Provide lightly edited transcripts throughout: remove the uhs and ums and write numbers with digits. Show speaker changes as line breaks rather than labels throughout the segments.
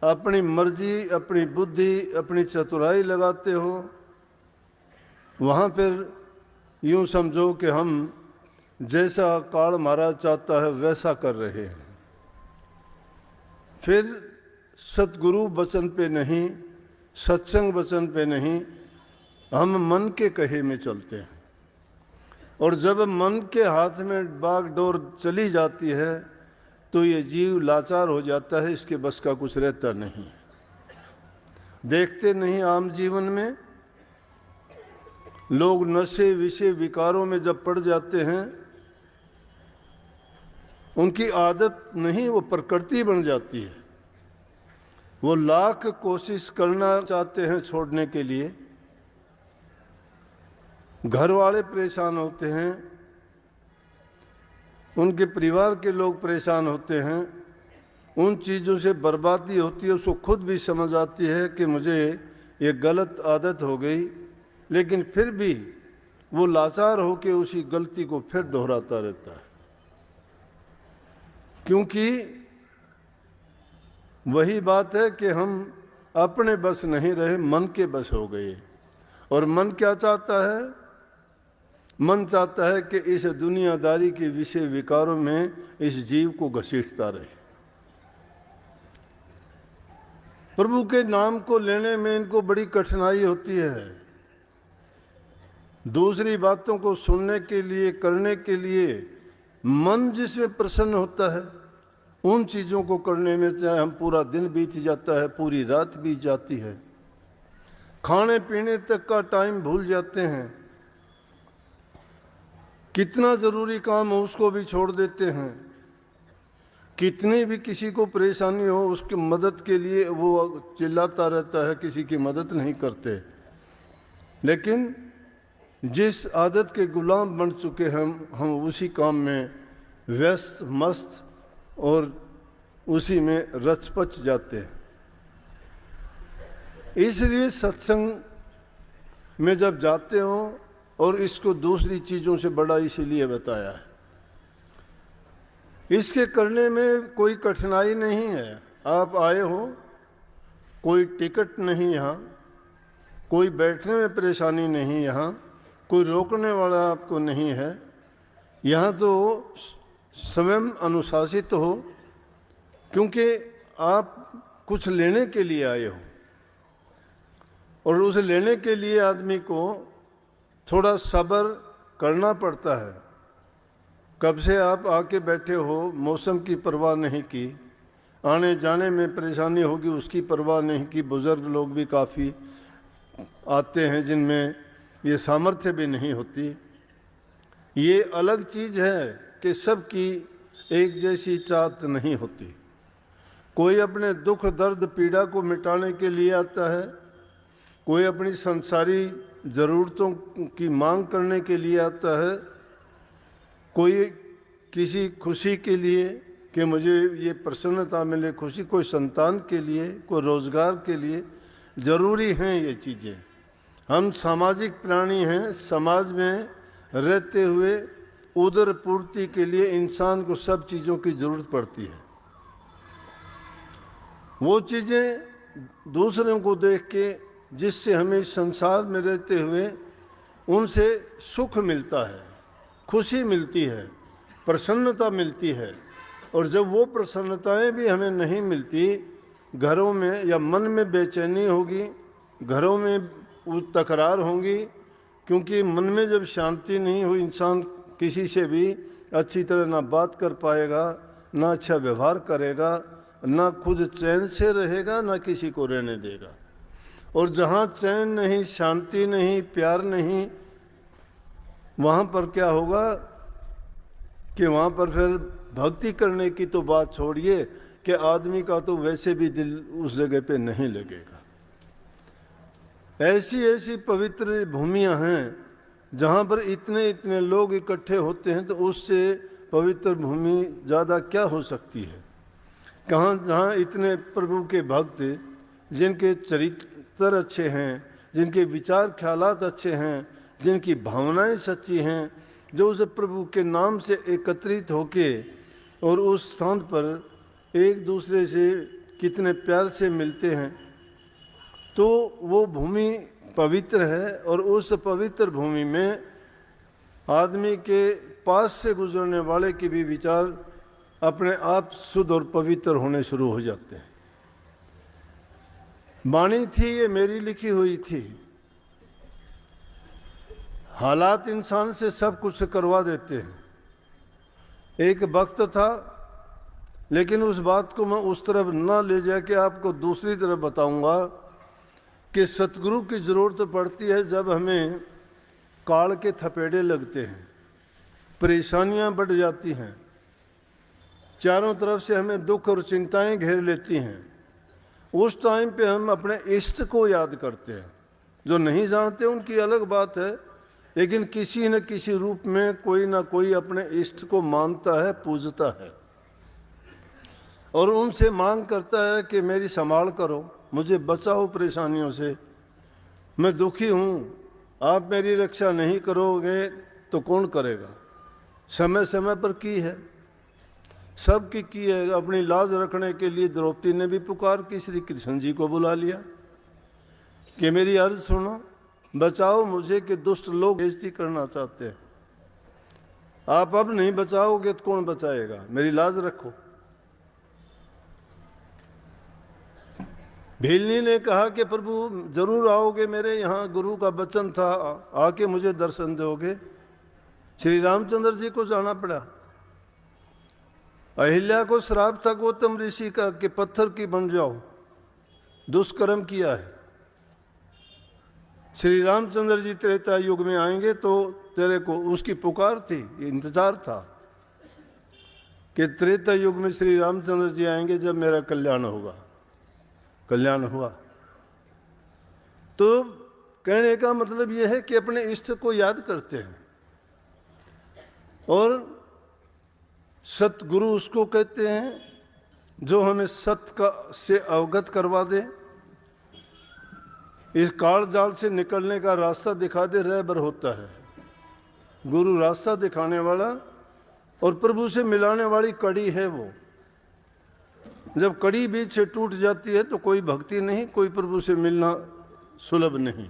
अपनी मर्जी, अपनी बुद्धि, अपनी चतुराई लगाते हो, वहाँ फिर यूँ समझो कि हम जैसा काल महाराज चाहता है वैसा कर रहे हैं। फिर सतगुरु वचन पे नहीं, सत्संग वचन पे नहीं, हम मन के कहे में चलते हैं। और जब मन के हाथ में बागडोर चली जाती है तो ये जीव लाचार हो जाता है, इसके बस का कुछ रहता नहीं। देखते नहीं आम जीवन में लोग नशे विषय विकारों में जब पड़ जाते हैं, उनकी आदत नहीं, वो प्रकृति बन जाती है। वो लाख कोशिश करना चाहते हैं छोड़ने के लिए, घर वाले परेशान होते हैं, उनके परिवार के लोग परेशान होते हैं, उन चीज़ों से बर्बादी होती है। उसको खुद भी समझ आती है कि मुझे ये गलत आदत हो गई, लेकिन फिर भी वो लाचार होकर उसी गलती को फिर दोहराता रहता है, क्योंकि वही बात है कि हम अपने बस नहीं रहे, मन के बस हो गए। और मन क्या चाहता है? मन चाहता है कि इस दुनियादारी के विषय विकारों में इस जीव को घसीटता रहे। प्रभु के नाम को लेने में इनको बड़ी कठिनाई होती है। दूसरी बातों को सुनने के लिए, करने के लिए मन जिसमें प्रसन्न होता है, उन चीज़ों को करने में चाहे हम पूरा दिन बीत जाता है, पूरी रात बीत जाती है, खाने पीने तक का टाइम भूल जाते हैं, कितना ज़रूरी काम हो उसको भी छोड़ देते हैं, कितनी भी किसी को परेशानी हो उसकी मदद के लिए वो चिल्लाता रहता है, किसी की मदद नहीं करते। लेकिन जिस आदत के गुलाम बन चुके हैं हम उसी काम में व्यस्त मस्त और उसी में रचपच जाते हैं। इसलिए सत्संग में जब जाते हो, और इसको दूसरी चीज़ों से बड़ा इसीलिए बताया है, इसके करने में कोई कठिनाई नहीं है। आप आए हो, कोई टिकट नहीं यहाँ, कोई बैठने में परेशानी नहीं, यहाँ कोई रोकने वाला आपको नहीं है। यहाँ तो स्वयं अनुशासित हो, क्योंकि आप कुछ लेने के लिए आए हो, और उसे लेने के लिए आदमी को थोड़ा सब्र करना पड़ता है। कब से आप आके बैठे हो, मौसम की परवाह नहीं की, आने जाने में परेशानी होगी उसकी परवाह नहीं की। बुज़ुर्ग लोग भी काफ़ी आते हैं जिनमें ये सामर्थ्य भी नहीं होती। ये अलग चीज़ है कि सबकी एक जैसी चाहत नहीं होती। कोई अपने दुख दर्द पीड़ा को मिटाने के लिए आता है, कोई अपनी संसारी ज़रूरतों की मांग करने के लिए आता है, कोई किसी खुशी के लिए कि मुझे ये प्रसन्नता मिले, खुशी, कोई संतान के लिए, कोई रोज़गार के लिए। ज़रूरी हैं ये चीज़ें। हम सामाजिक प्राणी हैं, समाज में रहते हुए उदर पूर्ति के लिए इंसान को सब चीज़ों की ज़रूरत पड़ती है। वो चीज़ें दूसरों को देख के जिससे हमें इस संसार में रहते हुए उनसे सुख मिलता है, खुशी मिलती है, प्रसन्नता मिलती है। और जब वो प्रसन्नताएं भी हमें नहीं मिलती, घरों में या मन में बेचैनी होगी, घरों में तकरार होंगी, क्योंकि मन में जब शांति नहीं हो, इंसान किसी से भी अच्छी तरह ना बात कर पाएगा, ना अच्छा व्यवहार करेगा, ना खुद चैन से रहेगा, ना किसी को रहने देगा। और जहाँ चैन नहीं, शांति नहीं, प्यार नहीं, वहाँ पर क्या होगा कि वहाँ पर फिर भक्ति करने की तो बात छोड़िए कि आदमी का तो वैसे भी दिल उस जगह पे नहीं लगेगा। ऐसी ऐसी पवित्र भूमियाँ हैं जहाँ पर इतने इतने लोग इकट्ठे होते हैं, तो उससे पवित्र भूमि ज़्यादा क्या हो सकती है। जहाँ इतने प्रभु के भक्त जिनके चरित्र अच्छे हैं, जिनके विचार ख्यालात अच्छे हैं, जिनकी भावनाएं सच्ची हैं, जो उस प्रभु के नाम से एकत्रित होके और उस स्थान पर एक दूसरे से कितने प्यार से मिलते हैं, तो वो भूमि पवित्र है। और उस पवित्र भूमि में आदमी के पास से गुजरने वाले के भी विचार अपने आप शुद्ध और पवित्र होने शुरू हो जाते हैं। वाणी थी, ये मेरी लिखी हुई थी। हालात इंसान से सब कुछ करवा देते हैं। एक वक्त था, लेकिन उस बात को मैं उस तरफ ना ले जाके आपको दूसरी तरफ बताऊंगा कि सतगुरु की ज़रूरत पड़ती है जब हमें काल के थपेड़े लगते हैं, परेशानियां बढ़ जाती हैं, चारों तरफ से हमें दुख और चिंताएं घेर लेती हैं। उस टाइम पे हम अपने इष्ट को याद करते हैं। जो नहीं जानते उनकी अलग बात है, लेकिन किसी न किसी रूप में कोई ना कोई अपने इष्ट को मानता है, पूजता है और उनसे मांग करता है कि मेरी संभाल करो, मुझे बचाओ परेशानियों से, मैं दुखी हूँ, आप मेरी रक्षा नहीं करोगे तो कौन करेगा। समय समय पर की है, सबकी की है। अपनी लाज रखने के लिए द्रौपदी ने भी पुकार की, श्री कृष्ण जी को बुला लिया कि मेरी अर्ज सुनो, बचाओ मुझे कि दुष्ट लोग बेइज्जती करना चाहते हैं। आप अब नहीं बचाओगे तो कौन बचाएगा, मेरी लाज रखो। भीलनी ने कहा कि प्रभु जरूर आओगे मेरे यहाँ, गुरु का वचन था, आके मुझे दर्शन दोगे। श्री रामचंद्र जी को जाना पड़ा। अहिल्या को श्राप था गौतम ऋषि का कि पत्थर की बन जाओ, दुष्कर्म किया है। श्री रामचंद्र जी त्रेता युग में आएंगे तो तेरे को, उसकी पुकार थी, इंतजार था कि त्रेता युग में श्री रामचंद्र जी आएंगे जब मेरा कल्याण होगा। कल्याण हुआ। तो कहने का मतलब यह है कि अपने इष्ट को याद करते हैं और सतगुरु उसको कहते हैं जो हमें सत्य का से अवगत करवा दे, इस काल जाल से निकलने का रास्ता दिखा दे, रहबर होता है गुरु, रास्ता दिखाने वाला और प्रभु से मिलाने वाली कड़ी है वो। जब कड़ी बीच से टूट जाती है तो कोई भक्ति नहीं, कोई प्रभु से मिलना सुलभ नहीं।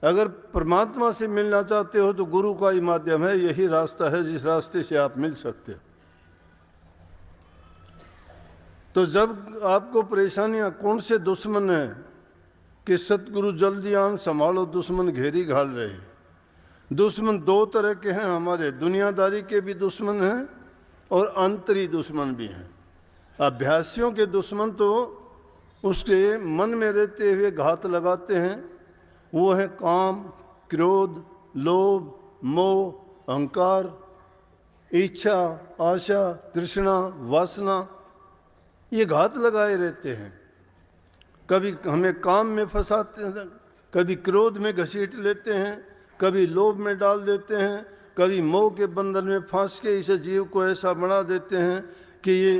अगर परमात्मा से मिलना चाहते हो तो गुरु का ही माध्यम है, यही रास्ता है जिस रास्ते से आप मिल सकते हो। तो जब आपको परेशानियां कौन से दुश्मन है कि सतगुरु जल्दी आन संभालो, दुश्मन घेरी घाल रहे। दुश्मन दो तरह के हैं हमारे, दुनियादारी के भी दुश्मन हैं और अंतरी दुश्मन भी हैं। अभ्यासियों के दुश्मन तो उसके मन में रहते हुए घात लगाते हैं, वो है काम, क्रोध, लोभ, मोह, अहंकार, इच्छा, आशा, तृष्णा, वासना, ये घात लगाए रहते हैं। कभी हमें काम में फंसाते हैं, कभी क्रोध में घसीट लेते हैं, कभी लोभ में डाल देते हैं, कभी मोह के बंधन में फांस के इस जीव को ऐसा बना देते हैं कि ये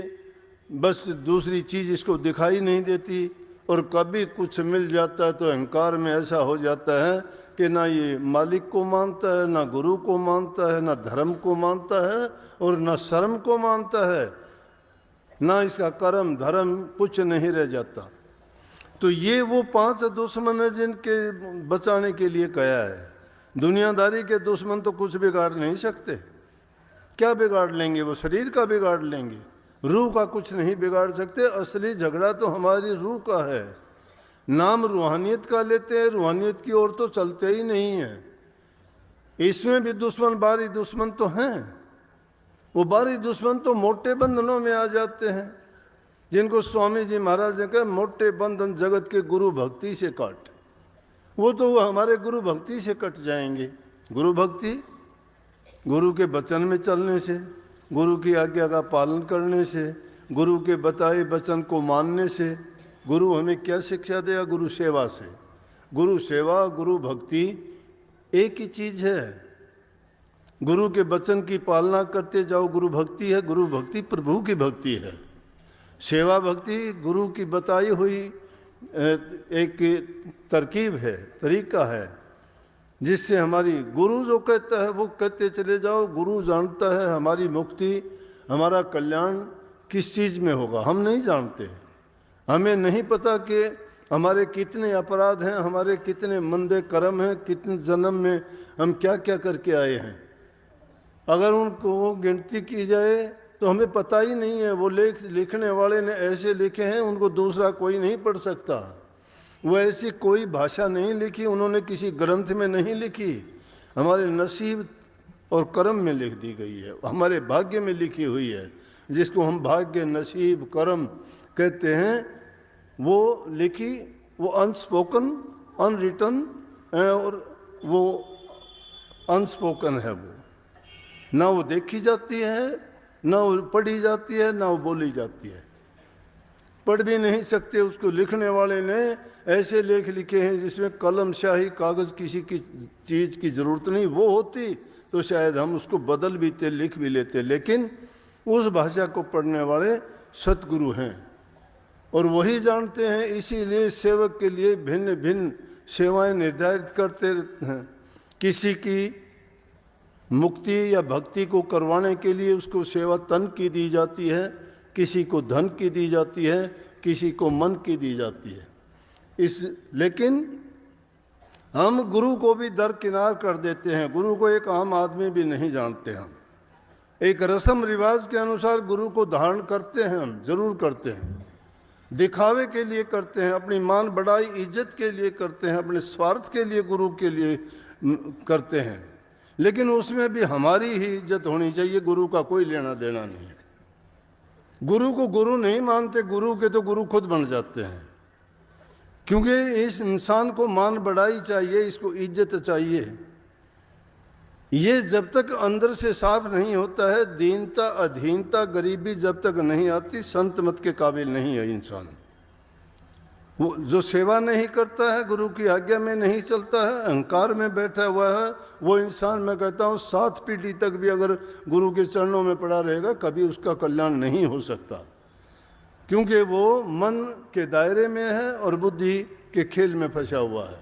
बस दूसरी चीज़ इसको दिखाई नहीं देती। और कभी कुछ मिल जाता है तो अहंकार में ऐसा हो जाता है कि ना ये मालिक को मानता है, ना गुरु को मानता है, ना धर्म को मानता है और ना शर्म को मानता है, ना इसका कर्म धर्म कुछ नहीं रह जाता। तो ये वो 5 दुश्मन है जिनके बचाने के लिए कहा है। दुनियादारी के दुश्मन तो कुछ बिगाड़ नहीं सकते। क्या बिगाड़ लेंगे? वो शरीर का बिगाड़ लेंगे, रूह का कुछ नहीं बिगाड़ सकते। असली झगड़ा तो हमारी रूह का है। नाम रूहानियत का लेते हैं, रूहानियत की ओर तो चलते ही नहीं है। इसमें भी दुश्मन, बारी दुश्मन तो हैं। वो बारी दुश्मन तो मोटे बंधनों में आ जाते हैं, जिनको स्वामी जी महाराज ने कहा मोटे बंधन जगत के गुरु भक्ति से काट। वो तो वो हमारे गुरु भक्ति से कट जाएंगे। गुरु भक्ति, गुरु के वचन में चलने से, गुरु की आज्ञा का पालन करने से, गुरु के बताए वचन को मानने से। गुरु हमें क्या शिक्षा देगा? गुरु सेवा से। गुरु सेवा, गुरु भक्ति एक ही चीज़ है। गुरु के वचन की पालना करते जाओ, गुरु भक्ति है। गुरु भक्ति प्रभु की भक्ति है। सेवा भक्ति गुरु की बताई हुई एक तरकीब है, तरीका है, जिससे हमारी गुरु जो कहता है वो कहते चले जाओ। गुरु जानता है हमारी मुक्ति, हमारा कल्याण किस चीज़ में होगा, हम नहीं जानते। हमें नहीं पता कि हमारे कितने अपराध हैं, हमारे कितने मंदे कर्म हैं, कितने जन्म में हम क्या क्या करके आए हैं। अगर उनको गिनती की जाए तो हमें पता ही नहीं है। वो लिखने वाले ने ऐसे लिखे हैं, उनको दूसरा कोई नहीं पढ़ सकता। वो ऐसी कोई भाषा नहीं लिखी, उन्होंने किसी ग्रंथ में नहीं लिखी, हमारे नसीब और कर्म में लिख दी गई है, हमारे भाग्य में लिखी हुई है। जिसको हम भाग्य, नसीब, कर्म कहते हैं, वो लिखी, वो अनस्पोकन, अनरिटन, और वो अनस्पोकन है। वो ना वो देखी जाती है, ना वो पढ़ी जाती है, ना वो बोली जाती है। पढ़ भी नहीं सकते। उसको लिखने वाले ने ऐसे लेख लिखे हैं जिसमें कलम, स्याही, कागज़, किसी की चीज़ की ज़रूरत नहीं। वो होती तो शायद हम उसको बदल भी थे, लिख भी लेते। लेकिन उस भाषा को पढ़ने वाले सतगुरु हैं और वही जानते हैं। इसीलिए सेवक के लिए भिन्न भिन्न सेवाएं निर्धारित करते हैं। किसी की मुक्ति या भक्ति को करवाने के लिए उसको सेवा तन की दी जाती है, किसी को धन की दी जाती है, किसी को मन की दी जाती है। लेकिन हम गुरु को भी दरकिनार कर देते हैं। गुरु को एक आम आदमी भी नहीं जानते। हम एक रस्म रिवाज के अनुसार गुरु को धारण करते हैं, हम जरूर करते हैं, दिखावे के लिए करते हैं, अपनी मान बढ़ाई इज्जत के लिए करते हैं, अपने स्वार्थ के लिए गुरु के लिए करते हैं। लेकिन उसमें भी हमारी ही इज्जत होनी चाहिए, गुरु का कोई लेना देना नहीं है। गुरु को गुरु नहीं मानते, गुरु के तो गुरु खुद बन जाते हैं। क्योंकि इस इंसान को मान बढ़ाई चाहिए, इसको इज्जत चाहिए। ये जब तक अंदर से साफ नहीं होता है, दीनता, अधीनता, गरीबी जब तक नहीं आती, संत मत के काबिल नहीं है इंसान। वो जो सेवा नहीं करता है, गुरु की आज्ञा में नहीं चलता है, अहंकार में बैठा हुआ है, वो इंसान, मैं कहता हूँ 7 पीढ़ी तक भी अगर गुरु के चरणों में पड़ा रहेगा, कभी उसका कल्याण नहीं हो सकता। क्योंकि वो मन के दायरे में है और बुद्धि के खेल में फंसा हुआ है।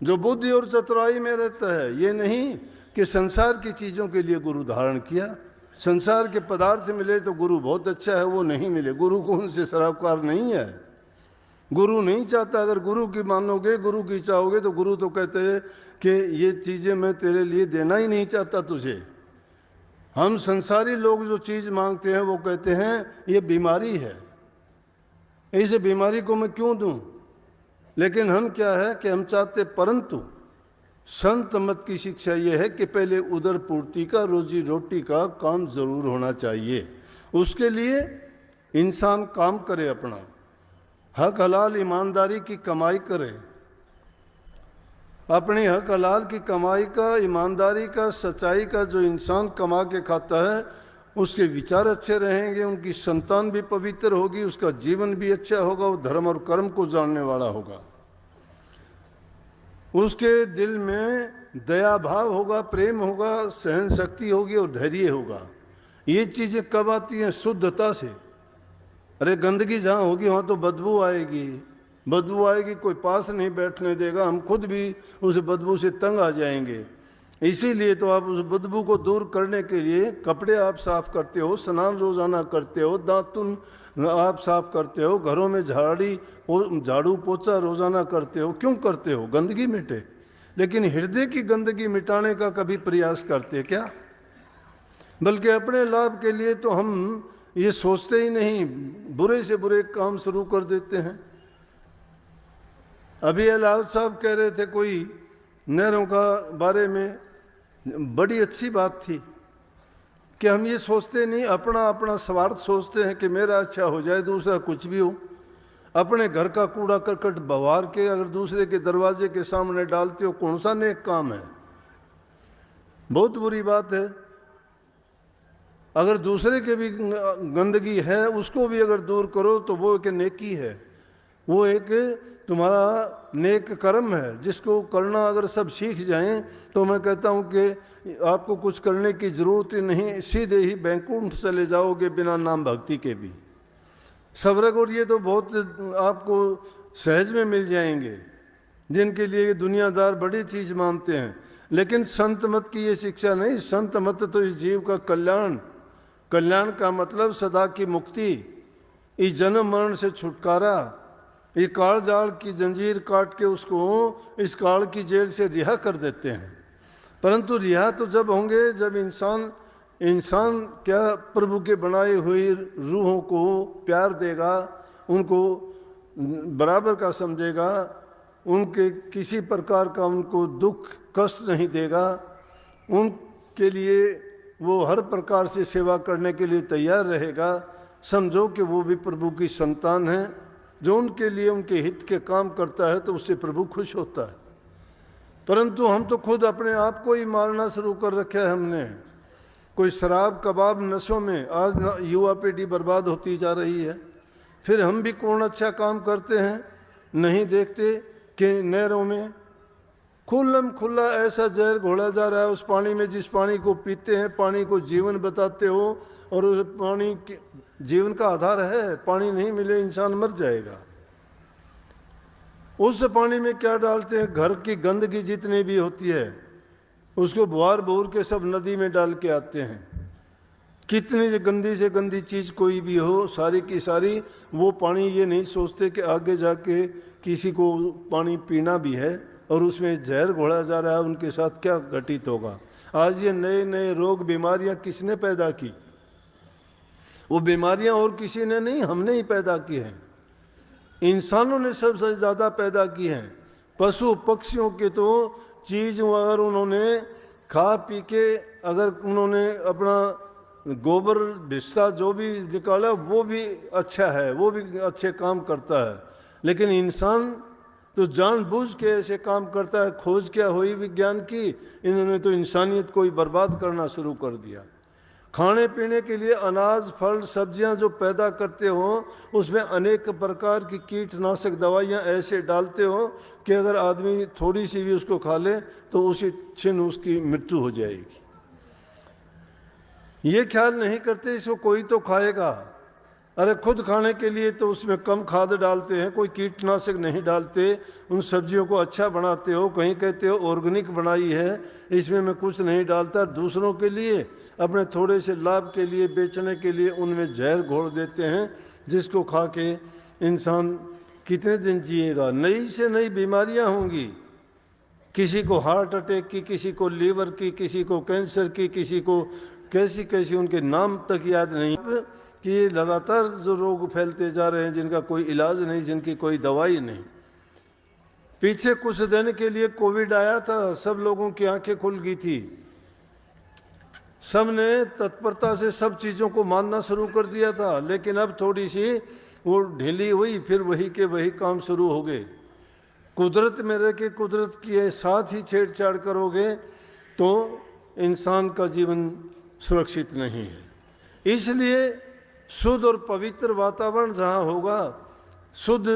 जो बुद्धि और चतुराई में रहता है, ये नहीं कि संसार की चीज़ों के लिए गुरु धारण किया, संसार के पदार्थ मिले तो गुरु बहुत अच्छा है, वो नहीं मिले। गुरु को उनसे सरोकार नहीं है। गुरु नहीं चाहता। अगर गुरु की मानोगे, गुरु की चाहोगे, तो गुरु तो कहते हैं कि ये चीज़ें मैं तेरे लिए देना ही नहीं चाहता तुझे। हम संसारी लोग जो चीज़ मांगते हैं वो कहते हैं ये बीमारी है, इस बीमारी को मैं क्यों दूं। लेकिन हम क्या है कि हम चाहते, परंतु संत मत की शिक्षा ये है कि पहले उदर पूर्ति का, रोजी रोटी का काम जरूर होना चाहिए। उसके लिए इंसान काम करे, अपना हक हलाल ईमानदारी की कमाई करे, अपनी हक हलाल की कमाई का, ईमानदारी का, सच्चाई का जो इंसान कमा के खाता है, उसके विचार अच्छे रहेंगे, उनकी संतान भी पवित्र होगी, उसका जीवन भी अच्छा होगा, वो धर्म और कर्म को जानने वाला होगा, उसके दिल में दया भाव होगा, प्रेम होगा, सहन शक्ति होगी और धैर्य होगा। ये चीज़ें कब आती हैं? शुद्धता से। अरे गंदगी जहाँ होगी वहाँ तो बदबू आएगी, बदबू आएगी, कोई पास नहीं बैठने देगा, हम खुद भी उस बदबू से तंग आ जाएंगे। इसीलिए तो आप उस बदबू को दूर करने के लिए कपड़े आप साफ करते हो, स्नान रोजाना करते हो, दातुन आप साफ करते हो, घरों में झाड़ू पोछा रोजाना करते हो। क्यों करते हो? गंदगी मिटे। लेकिन हृदय की गंदगी मिटाने का कभी प्रयास करते क्या? बल्कि अपने लाभ के लिए तो हम ये सोचते ही नहीं, बुरे से बुरे काम शुरू कर देते हैं। अभी अलाउद साहब कह रहे थे कोई नहरों का बारे में, बड़ी अच्छी बात थी कि हम ये सोचते नहीं, अपना अपना स्वार्थ सोचते हैं कि मेरा अच्छा हो जाए, दूसरा कुछ भी हो। अपने घर का कूड़ा करकट बवार के अगर दूसरे के दरवाजे के सामने डालते हो, कौन सा नेक काम है? बहुत बुरी बात है। अगर दूसरे के भी गंदगी है उसको भी अगर दूर करो तो वो एक नेकी है, वो एक तुम्हारा नेक कर्म है, जिसको करना अगर सब सीख जाएं तो मैं कहता हूँ कि आपको कुछ करने की ज़रूरत ही नहीं, सीधे ही बैकुंठ चले जाओगे बिना नाम भक्ति के भी। स्वर्ग और ये तो बहुत आपको सहज में मिल जाएंगे, जिनके लिए दुनियादार बड़ी चीज़ मानते हैं। लेकिन संत मत की ये शिक्षा नहीं। संत मत तो इस जीव का कल्याण, कल्याण का मतलब सदा की मुक्ति, इस जन्म मरण से छुटकारा, ये काल जाल की जंजीर काट के उसको इस काल की जेल से रिहा कर देते हैं। परंतु रिहा तो जब होंगे जब इंसान क्या प्रभु के बनाए हुई रूहों को प्यार देगा, उनको बराबर का समझेगा, उनके किसी प्रकार का उनको दुख कष्ट नहीं देगा, उनके लिए वो हर प्रकार से सेवा करने के लिए तैयार रहेगा। समझो कि वो भी प्रभु की संतान है। जो उनके लिए उनके हित के काम करता है तो उससे प्रभु खुश होता है। परंतु हम तो खुद अपने आप को ही मारना शुरू कर रखा है हमने। कोई शराब कबाब नशों में आज युवा पीढ़ी बर्बाद होती जा रही है। फिर हम भी कौन अच्छा काम करते हैं, नहीं देखते कि नहरों में खुल्लम खुल्ला ऐसा जहर घोला जा रहा है उस पानी में, जिस पानी को पीते हैं, पानी को जीवन बताते हो, और उस पानी जीवन का आधार है। पानी नहीं मिले इंसान मर जाएगा। उस पानी में क्या डालते हैं, घर की गंदगी जितनी भी होती है उसको बुहार बोर के सब नदी में डाल के आते हैं। कितनी गंदी से गंदी चीज़ कोई भी हो, सारी की सारी वो पानी ये नहीं सोचते कि आगे जाके किसी को पानी पीना भी है और उसमें जहर घोला जा रहा है, उनके साथ क्या घटित होगा। आज ये नए नए रोग बीमारियां किसने पैदा की? वो बीमारियां और किसी ने नहीं, हमने ही पैदा की हैं। इंसानों ने सबसे ज़्यादा पैदा की हैं। पशु पक्षियों के तो चीज़ अगर उन्होंने खा पी के, अगर उन्होंने अपना गोबर भिस्ता जो भी निकाला वो भी अच्छा है, वो भी अच्छे काम करता है। लेकिन इंसान तो जानबूझ के ऐसे काम करता है। खोज क्या हुई विज्ञान की, इन्होंने तो इंसानियत को ही बर्बाद करना शुरू कर दिया। खाने पीने के लिए अनाज फल सब्जियां जो पैदा करते हो उसमें अनेक प्रकार की कीटनाशक दवाइयां ऐसे डालते हो कि अगर आदमी थोड़ी सी भी उसको खा ले तो उसी क्षण उसकी मृत्यु हो जाएगी। ये ख्याल नहीं करते इसको कोई तो खाएगा। अरे खुद खाने के लिए तो उसमें कम खाद डालते हैं, कोई कीटनाशक नहीं डालते, उन सब्जियों को अच्छा बनाते हो, कहीं कहते हो ऑर्गेनिक बनाई है, इसमें मैं कुछ नहीं डालता। दूसरों के लिए अपने थोड़े से लाभ के लिए बेचने के लिए उनमें जहर घोल देते हैं, जिसको खा के इंसान कितने दिन जिएगा। नई से नई बीमारियां होंगी, किसी को हार्ट अटैक की, किसी को लीवर की, किसी को कैंसर की, किसी को कैसी कैसी, उनके नाम तक याद नहीं कि ये लगातार जो रोग फैलते जा रहे हैं जिनका कोई इलाज नहीं, जिनकी कोई दवाई नहीं। पीछे कुछ दिन के लिए कोविड आया था, सब लोगों की आंखें खुल गई थी, सब ने तत्परता से सब चीज़ों को मानना शुरू कर दिया था। लेकिन अब थोड़ी सी वो ढीली हुई, फिर वही के वही काम शुरू हो गए। कुदरत में रह के कुदरत के साथ ही छेड़छाड़ करोगे तो इंसान का जीवन सुरक्षित नहीं है। इसलिए शुद्ध और पवित्र वातावरण जहाँ होगा, शुद्ध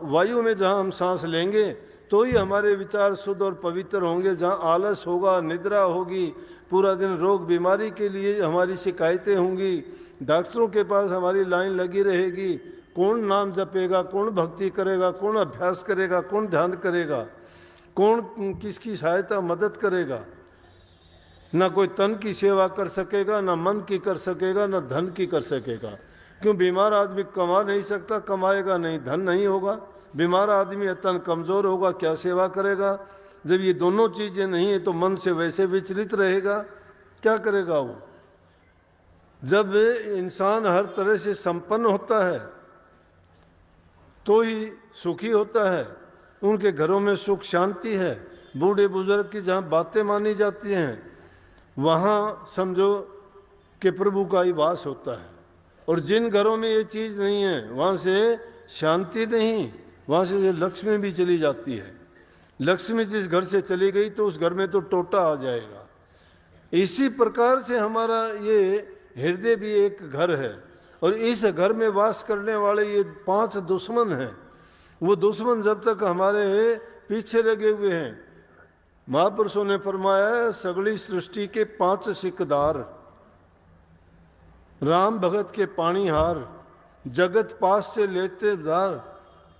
वायु में जहाँ हम सांस लेंगे तो ही हमारे विचार शुद्ध और पवित्र होंगे। जहाँ आलस होगा, निद्रा होगी, पूरा दिन रोग बीमारी के लिए हमारी शिकायतें होंगी, डॉक्टरों के पास हमारी लाइन लगी रहेगी, कौन नाम जपेगा, कौन भक्ति करेगा, कौन अभ्यास करेगा, कौन ध्यान करेगा, कौन किसकी सहायता मदद करेगा। ना कोई तन की सेवा कर सकेगा, ना मन की कर सकेगा, ना धन की कर सकेगा। क्यों? बीमार आदमी कमा नहीं सकता, कमाएगा नहीं, धन नहीं होगा। बीमार आदमी तन कमज़ोर होगा, क्या सेवा करेगा? जब ये दोनों चीज़ें नहीं है तो मन से वैसे विचलित रहेगा, क्या करेगा वो? जब इंसान हर तरह से संपन्न होता है तो ही सुखी होता है। उनके घरों में सुख शांति है। बूढ़े बुजुर्ग की जहाँ बातें मानी जाती हैं वहाँ समझो कि प्रभु का ही वास होता है। और जिन घरों में ये चीज़ नहीं है वहाँ से शांति नहीं, वहाँ से लक्ष्मी भी चली जाती है। लक्ष्मी जिस घर से चली गई तो उस घर में तो टोटा आ जाएगा। इसी प्रकार से हमारा ये हृदय भी एक घर है और इस घर में वास करने वाले ये 5 दुश्मन हैं। वो दुश्मन जब तक हमारे पीछे लगे हुए हैं, महापुरुषों ने फरमाया सगली सृष्टि के 5 सिकदार, राम भगत के पानीहार, जगत पास से लेते दार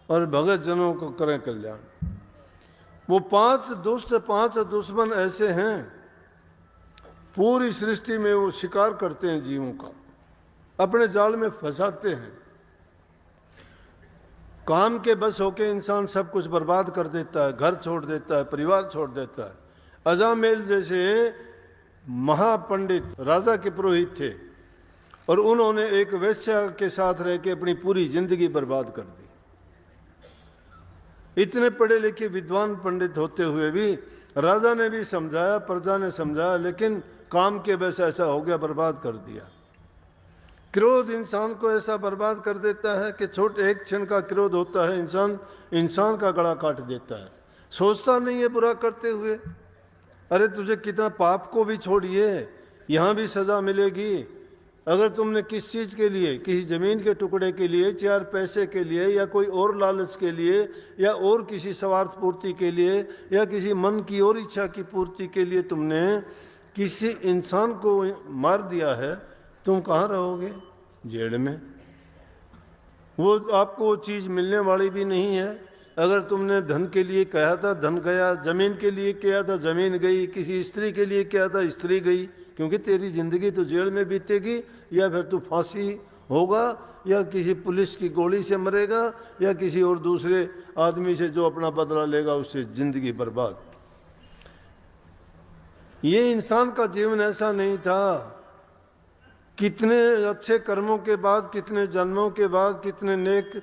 और भगत जनों को करें कल्याण। वो 5 दुष्ट 5 दुश्मन ऐसे हैं, पूरी सृष्टि में वो शिकार करते हैं जीवों का, अपने जाल में फंसाते हैं। काम के बस होके इंसान सब कुछ बर्बाद कर देता है, घर छोड़ देता है, परिवार छोड़ देता है। अजामेल जैसे महापंडित राजा के पुरोहित थे और उन्होंने एक वेश्या के साथ रह के अपनी पूरी जिंदगी बर्बाद कर दी। इतने पढ़े लिखे विद्वान पंडित होते हुए भी राजा ने भी समझाया, प्रजा ने समझाया, लेकिन काम के बस ऐसा हो गया, बर्बाद कर दिया। क्रोध इंसान को ऐसा बर्बाद कर देता है कि छोटे एक क्षण का क्रोध होता है, इंसान का गला काट देता है। सोचता नहीं है बुरा करते हुए, अरे तुझे कितना, पाप को भी छोड़िए, यहाँ भी सजा मिलेगी। अगर तुमने किस चीज़ के लिए, किसी ज़मीन के टुकड़े के लिए, 4 पैसे के लिए, या कोई और लालच के लिए, या और किसी स्वार्थ पूर्ति के लिए, या किसी मन की और इच्छा की पूर्ति के लिए तुमने किसी इंसान को मार दिया है, तुम कहाँ रहोगे? जेल में। वो आपको वो चीज़ मिलने वाली भी नहीं है। अगर तुमने धन के लिए कहा था, धन गया, जमीन के लिए किया था, जमीन गई, किसी स्त्री के लिए किया था, स्त्री गई, क्योंकि तेरी जिंदगी तो जेल में बीतेगी, या फिर तू फांसी होगा, या किसी पुलिस की गोली से मरेगा, या किसी और दूसरे आदमी से जो अपना बदला लेगा उससे जिंदगी बर्बाद। ये इंसान का जीवन ऐसा नहीं था। कितने अच्छे कर्मों के बाद, कितने जन्मों के बाद, कितने नेक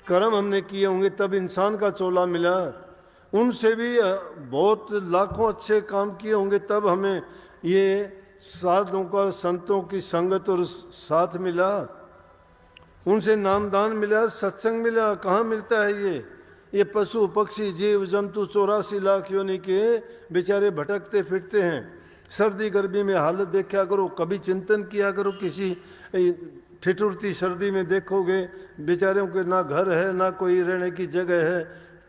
कर्म हमने किए होंगे तब इंसान का चोला मिला। उनसे भी बहुत लाखों अच्छे काम किए होंगे तब हमें ये साधुओं का, संतों की संगत और साथ मिला, उनसे नामदान मिला, सत्संग मिला। कहाँ मिलता है ये पशु पक्षी जीव जंतु 84 लाख योनि के बेचारे भटकते फिरते हैं। सर्दी गर्मी में हालत देखा करो, कभी चिंतन किया करो, किसी ठिठुरती सर्दी में देखोगे बेचारों के ना घर है, ना कोई रहने की जगह है,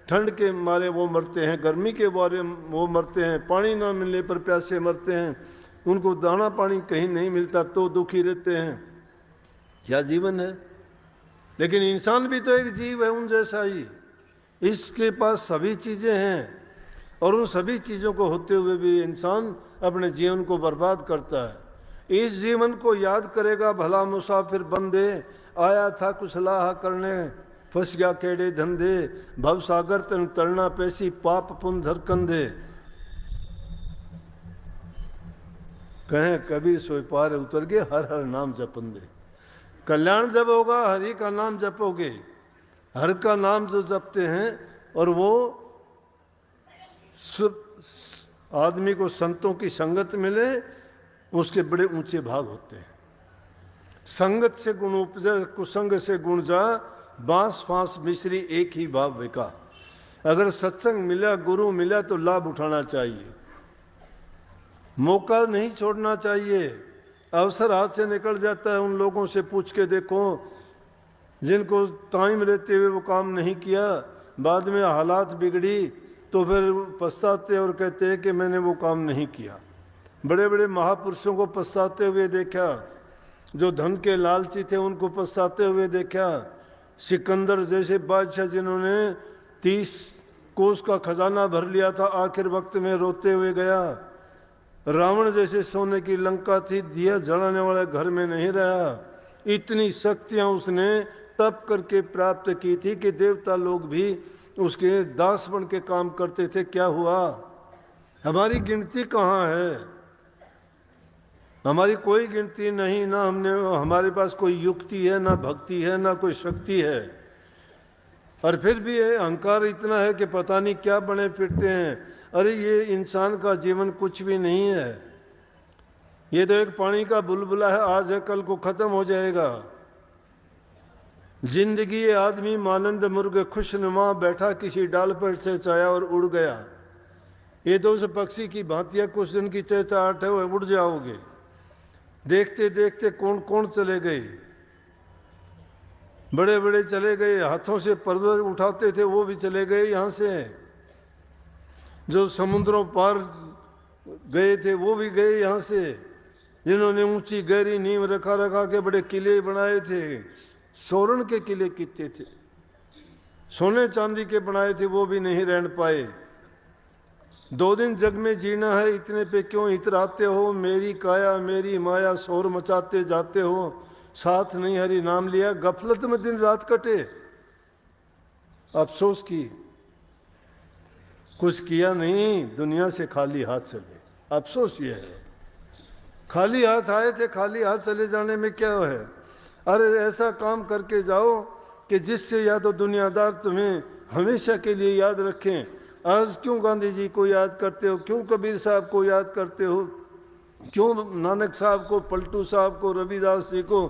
ठंड के मारे वो मरते हैं, गर्मी के मारे वो मरते हैं, पानी ना मिलने पर प्यासे मरते हैं, उनको दाना पानी कहीं नहीं मिलता तो दुखी रहते हैं। क्या जीवन है? लेकिन इंसान भी तो एक जीव है उन जैसा ही, इसके पास सभी चीज़ें हैं और उन सभी चीज़ों को होते हुए भी इंसान अपने जीवन को बर्बाद करता है। इस जीवन को याद करेगा भला मुसाफिर बंदे, आया था कुछ लाहा करने, फंस गया केड़े धंधे, भव सागर तन तरना पैसी, पाप पुन धर कंधे। कहें कबीर सोई पार उतर गए, हर हर नाम जपंदे। कल्याण जब होगा हरि का नाम जपोगे। हर का नाम जो जपते हैं और वो आदमी को संतों की संगत मिले, उसके बड़े ऊंचे भाग होते हैं। संगत से गुण उपजे, कुसंग से गुण जा, बांस फांस मिश्री एक ही भाव विका। अगर सत्संग मिला, गुरु मिला तो लाभ उठाना चाहिए, मौका नहीं छोड़ना चाहिए। अवसर हाथ से निकल जाता है, उन लोगों से पूछ के देखो जिनको टाइम रहते हुए वो काम नहीं किया, बाद में हालात बिगड़ी तो फिर पछताते और कहते हैं कि मैंने वो काम नहीं किया। बड़े बड़े महापुरुषों को पछताते हुए देखा, जो धन के लालची थे उनको पछताते हुए देखा। सिकंदर जैसे बादशाह जिन्होंने 30 कोस का खजाना भर लिया था, आखिर वक्त में रोते हुए गया। रावण जैसे सोने की लंका थी, दिया जलाने वाला घर में नहीं रहा। इतनी शक्तियां उसने तप करके प्राप्त की थी कि देवता लोग भी उसके दास बन के काम करते थे। क्या हुआ? हमारी गिनती कहाँ है? हमारी कोई गिनती नहीं, ना हमारे पास कोई युक्ति है, ना भक्ति है, ना कोई शक्ति है। और फिर भी अहंकार इतना है कि पता नहीं क्या बने फिरते हैं। अरे ये इंसान का जीवन कुछ भी नहीं है, ये तो एक पानी का बुलबुला है, आज है कल को खत्म हो जाएगा। जिंदगी ये आदमी मानंद मुर्ग खुशनुमा, बैठा किसी डाल पर चहचाया और उड़ गया। ये तो उस पक्षी की भांति है, कुछ दिन की चहचाहट है, वो उड़ जाओगे। देखते देखते कौन कौन चले गए, बड़े बड़े चले गए, हाथों से पर्वत उठाते थे वो भी चले गए यहाँ से, जो समुद्रों पार गए थे वो भी गए यहाँ से, जिन्होंने ऊंची गहरी नींव रखा रखा के बड़े किले बनाए थे, सोरण के किले कितने थे, सोने चांदी के बनाए थे, वो भी नहीं रहने पाए। 2 दिन जग में जीना है, इतने पे क्यों इतराते हो, मेरी काया मेरी माया शोर मचाते जाते हो, साथ नहीं हरि नाम लिया, गफलत में दिन रात कटे। अफसोस की, कुछ किया नहीं, दुनिया से खाली हाथ चले। अफसोस ये है, खाली हाथ आए थे, खाली हाथ चले जाने में क्या है। अरे ऐसा काम करके जाओ कि जिससे या तो दुनियादार तुम्हें हमेशा के लिए याद रखें। आज क्यों गांधी जी को याद करते हो, क्यों कबीर साहब को याद करते हो, क्यों नानक साहब को, पलटू साहब को, रविदास जी को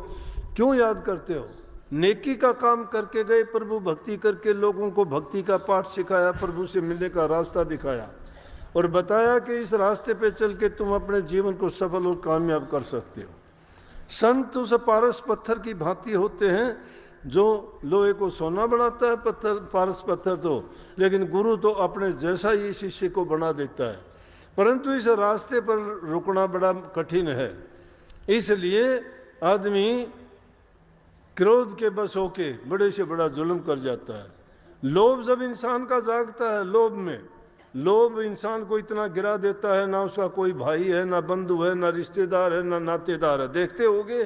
क्यों याद करते हो? नेकी का काम करके गए प्रभु, भक्ति करके लोगों को भक्ति का पाठ सिखाया, प्रभु से मिलने का रास्ता दिखाया और बताया कि इस रास्ते पे चल के तुम अपने जीवन को सफल और कामयाब कर सकते हो। संत उस पारस पत्थर की भांति होते हैं जो लोहे को सोना बनाता है, पत्थर पारस पत्थर तो, लेकिन गुरु तो अपने जैसा ही शिष्य को बना देता है। परंतु इस रास्ते पर रुकना बड़ा कठिन है, इसलिए आदमी क्रोध के बस होके बड़े से बड़ा जुल्म कर जाता है। लोभ जब इंसान का जागता है, लोभ इंसान को इतना गिरा देता है, ना उसका कोई भाई है, ना बंधु है, ना रिश्तेदार है, ना नातेदार है। देखते होगे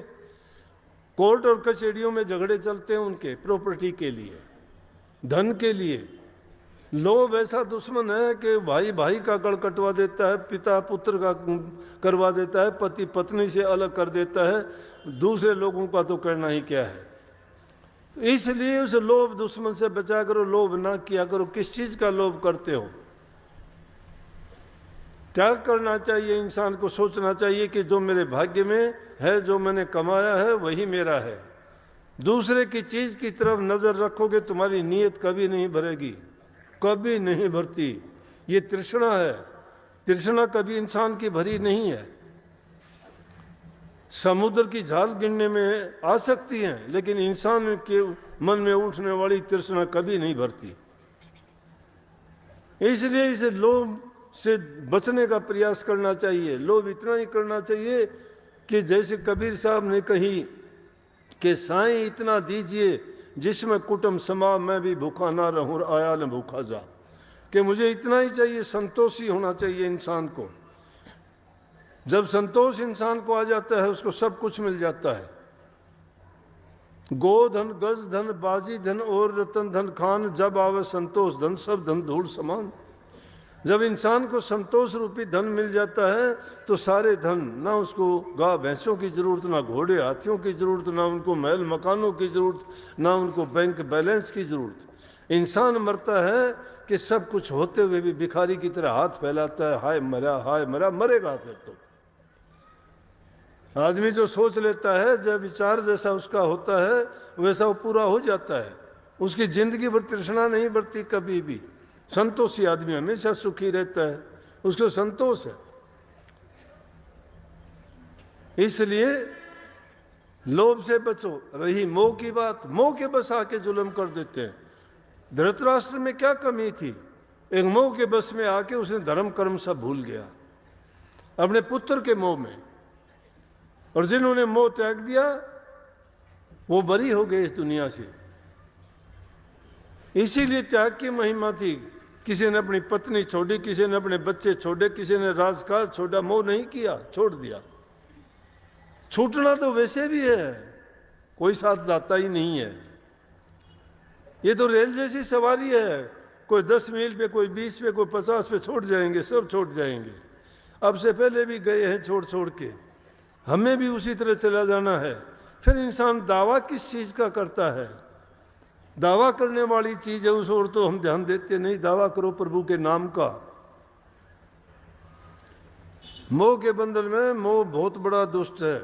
कोर्ट और कचहरियों में झगड़े चलते हैं उनके प्रॉपर्टी के लिए, धन के लिए। लोभ ऐसा दुश्मन है कि भाई भाई का गड़ कटवा देता है, पिता पुत्र का करवा देता है, पति पत्नी से अलग कर देता है, दूसरे लोगों का तो करना ही क्या है। इसलिए उस लोभ दुश्मन से बचा करो, लोभ ना किया करो। किस चीज का लोभ करते हो? त्याग करना चाहिए इंसान को, सोचना चाहिए कि जो मेरे भाग्य में है, जो मैंने कमाया है वही मेरा है। दूसरे की चीज की तरफ नजर रखोगे, तुम्हारी नीयत कभी नहीं भरेगी, कभी नहीं भरती। ये तृष्णा है, तृष्णा कभी इंसान की भरी नहीं है। समुद्र की झाल गिनने में आ सकती हैं, लेकिन इंसान के मन में उठने वाली तृष्णा कभी नहीं भरती। इसलिए इसे लोभ से बचने का प्रयास करना चाहिए। लोभ इतना ही करना चाहिए कि जैसे कबीर साहब ने कही कि साईं इतना दीजिए जिसमें कुटुंब समा, मैं भी भूखा ना रहूं, आया न भूखा जा। कि मुझे इतना ही चाहिए, संतोषी होना चाहिए इंसान को। जब संतोष इंसान को आ जाता है, उसको सब कुछ मिल जाता है। गोधन, गज धन, बाजी धन और रतन धन खान, जब आवे संतोष धन, सब धन धूल समान। जब इंसान को संतोष रूपी धन मिल जाता है तो सारे धन, ना उसको गाय भैंसों की जरूरत, ना घोड़े हाथियों की जरूरत, ना उनको महल मकानों की जरूरत, ना उनको बैंक बैलेंस की जरूरत। इंसान मरता है कि सब कुछ होते हुए भी भिखारी की तरह हाथ फैलाता है, हाय मरा, हाय मरा। मरेगा फिर तो। आदमी जो सोच लेता है, जब विचार जैसा उसका होता है वैसा वो पूरा हो जाता है। उसकी जिंदगी भर तृष्णा नहीं बढ़ती कभी भी। संतोषी आदमी हमेशा सुखी रहता है, उसको संतोष है। इसलिए लोभ से बचो। रही मोह की बात, मोह के बस आके जुल्म कर देते हैं। धृतराष्ट्र में क्या कमी थी? एक मोह के बस में आके उसने धर्म कर्म सब भूल गया अपने पुत्र के मोह में, और जिन्होंने मोह त्याग दिया वो बरी हो गए इस दुनिया से। इसीलिए त्याग की महिमा थी। किसी ने अपनी पत्नी छोड़ी, किसी ने अपने बच्चे छोड़े, किसी ने राजकाज छोड़ा, मोह नहीं किया, छोड़ दिया। छूटना तो वैसे भी है, कोई साथ जाता ही नहीं है। ये तो रेल जैसी सवारी है, कोई 10 मील पे, कोई 20 पे, कोई 50 पे छोड़ जाएंगे, सब छोड़ जाएंगे। अब से पहले भी गए हैं छोड़ छोड़ के, हमें भी उसी तरह चला जाना है। फिर इंसान दावा किस चीज का करता है? दावा करने वाली चीज है, उस ओर तो हम ध्यान देते नहीं। दावा करो प्रभु के नाम का। मोह के बंधन में, मोह बहुत बड़ा दुष्ट है।